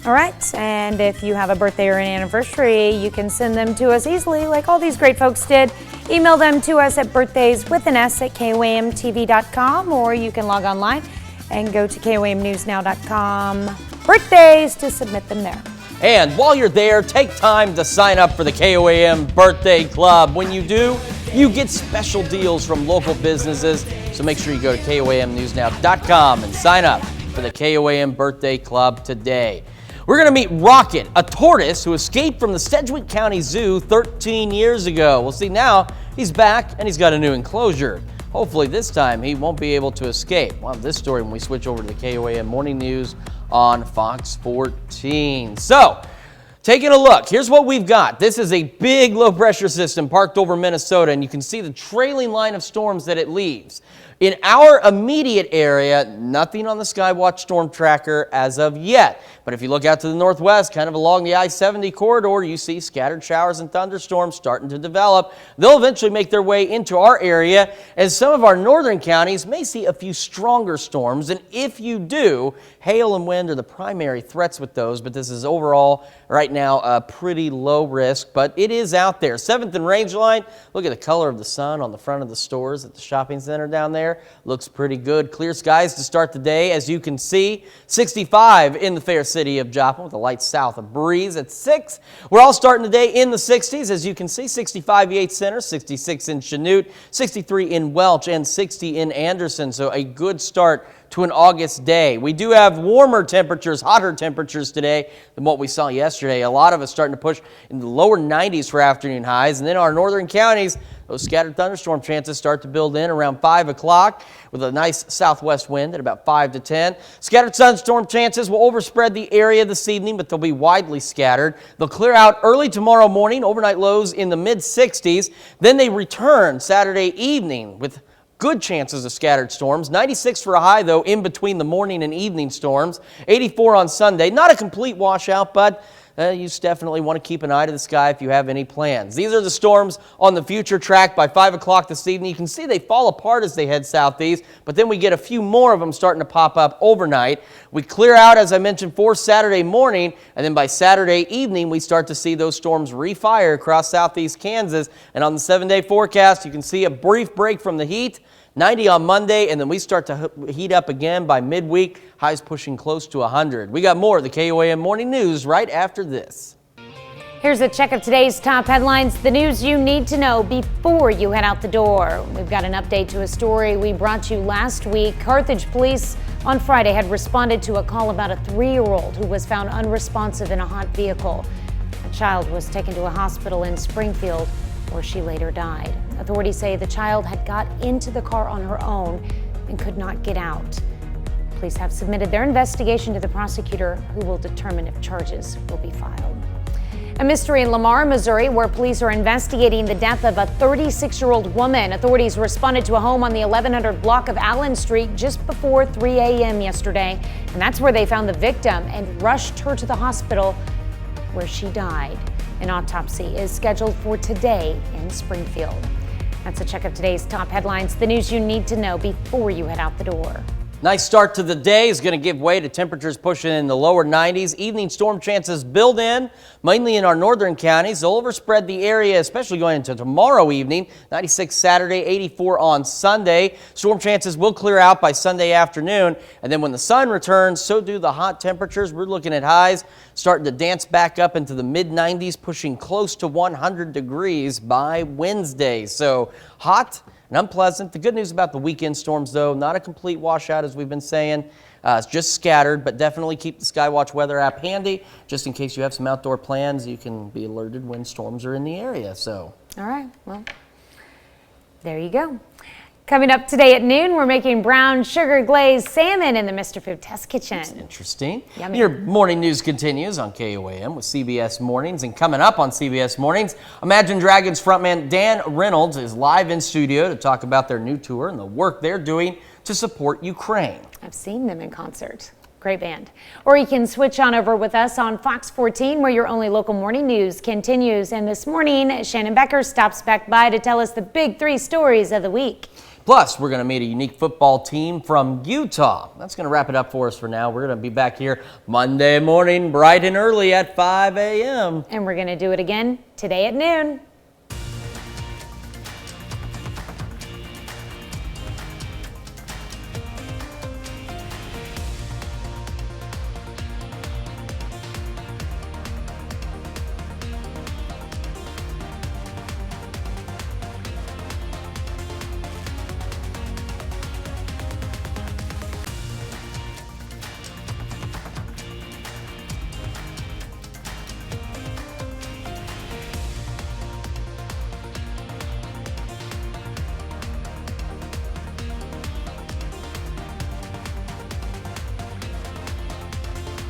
All right, and if you have a birthday or an anniversary, you can send them to us easily like all these great folks did. Email them to us at birthdayswithans@koamtv.com, or you can log online And go to KOAMnewsnow.com birthdays to submit them there. And while you're there, take time to sign up for the KOAM Birthday Club. When you do, you get special deals from local businesses. So make sure you go to KOAMnewsnow.com and sign up for the KOAM Birthday Club today. We're going to meet Rocket, a tortoise who escaped from the Sedgwick County Zoo 13 years ago. We'll see now he's back and he's got a new enclosure. Hopefully this time he won't be able to escape. We'll have this story when we switch over to the KOAM Morning News on Fox 14. So, taking a look, here's what we've got. This is a big low pressure system parked over Minnesota, and you can see the trailing line of storms that it leaves. In our immediate area, nothing on the Skywatch storm tracker as of yet. But if you look out to the northwest, kind of along the I-70 corridor, you see scattered showers and thunderstorms starting to develop. They'll eventually make their way into our area, as some of our northern counties may see a few stronger storms. And if you do, hail and wind are the primary threats with those. But this is overall, right now, a pretty low risk. But it is out there. 7th and Rangeline, look at the color of the sun on the front of the stores at the shopping center down there. Looks pretty good. Clear skies to start the day, as you can see. 65 in the fair city of Joplin with a light south of breeze at 6. We're all starting the day in the 60s, as you can see. 65 Yates Center, 66 in Chanute, 63 in Welch, and 60 in Anderson. So a good start to an August day. We do have warmer temperatures, hotter temperatures today than what we saw yesterday. A lot of us starting to push in the lower 90s for afternoon highs. And then our northern counties, those scattered thunderstorm chances start to build in around 5 o'clock with a nice southwest wind at about 5 to 10. Scattered thunderstorm chances will overspread the area this evening, but they'll be widely scattered. They'll clear out early tomorrow morning, overnight lows in the mid-60s. Then they return Saturday evening with good chances of scattered storms. 96 for a high, though, in between the morning and evening storms. 84 on Sunday. Not a complete washout, but you definitely want to keep an eye to the sky if you have any plans. These are the storms on the future track by 5 o'clock this evening. You can see they fall apart as they head southeast, but then we get a few more of them starting to pop up overnight. We clear out, as I mentioned, for Saturday morning, and then by Saturday evening, we start to see those storms refire across southeast Kansas. And on the 7-day forecast, you can see a brief break from the heat. 90 on Monday, and then we start to heat up again by midweek. Highs pushing close to 100. We got more of the KOAM Morning News right after this. Here's a check of today's top headlines, the news you need to know before you head out the door. We've got an update to a story we brought you last week. Carthage police on Friday had responded to a call about a 3-year-old who was found unresponsive in a hot vehicle. A child was taken to a hospital in Springfield, where she later died. Authorities say the child had got into the car on her own and could not get out. Police have submitted their investigation to the prosecutor, who will determine if charges will be filed. A mystery in Lamar, Missouri, where police are investigating the death of a 36-year-old woman. Authorities responded to a home on the 1100 block of Allen Street just before 3 a.m. yesterday, and that's where they found the victim and rushed her to the hospital, where she died. An autopsy is scheduled for today in Springfield. That's a check of today's top headlines, the news you need to know before you head out the door. Nice start to the day is going to give way to temperatures pushing in the lower 90s. Evening storm chances build in, mainly in our northern counties. They'll overspread the area, especially going into tomorrow evening. 96 Saturday, 84 on Sunday. Storm chances will clear out by Sunday afternoon. And then when the sun returns, so do the hot temperatures. We're looking at highs starting to dance back up into the mid-90s, pushing close to 100 degrees by Wednesday. So hot and unpleasant. The good news about the weekend storms, though, not a complete washout, as we've been saying. It's just scattered, but definitely keep the Skywatch weather app handy, just in case you have some outdoor plans. You can be alerted when storms are in the area. So, all right, well, there you go. Coming up today at noon, we're making brown sugar glazed salmon in the Mr. Food Test Kitchen. That's interesting. Yummy. Your morning news continues on KOAM with CBS Mornings. And coming up on CBS Mornings, Imagine Dragons frontman Dan Reynolds is live in studio to talk about their new tour and the work they're doing to support Ukraine. I've seen them in concert. Great band. Or you can switch on over with us on Fox 14, where your only local morning news continues. And this morning, Shannon Becker stops back by to tell us the big 3 stories of the week. Plus, we're going to meet a unique football team from Utah. That's going to wrap it up for us for now. We're going to be back here Monday morning, bright and early at 5 a.m. And we're going to do it again today at noon.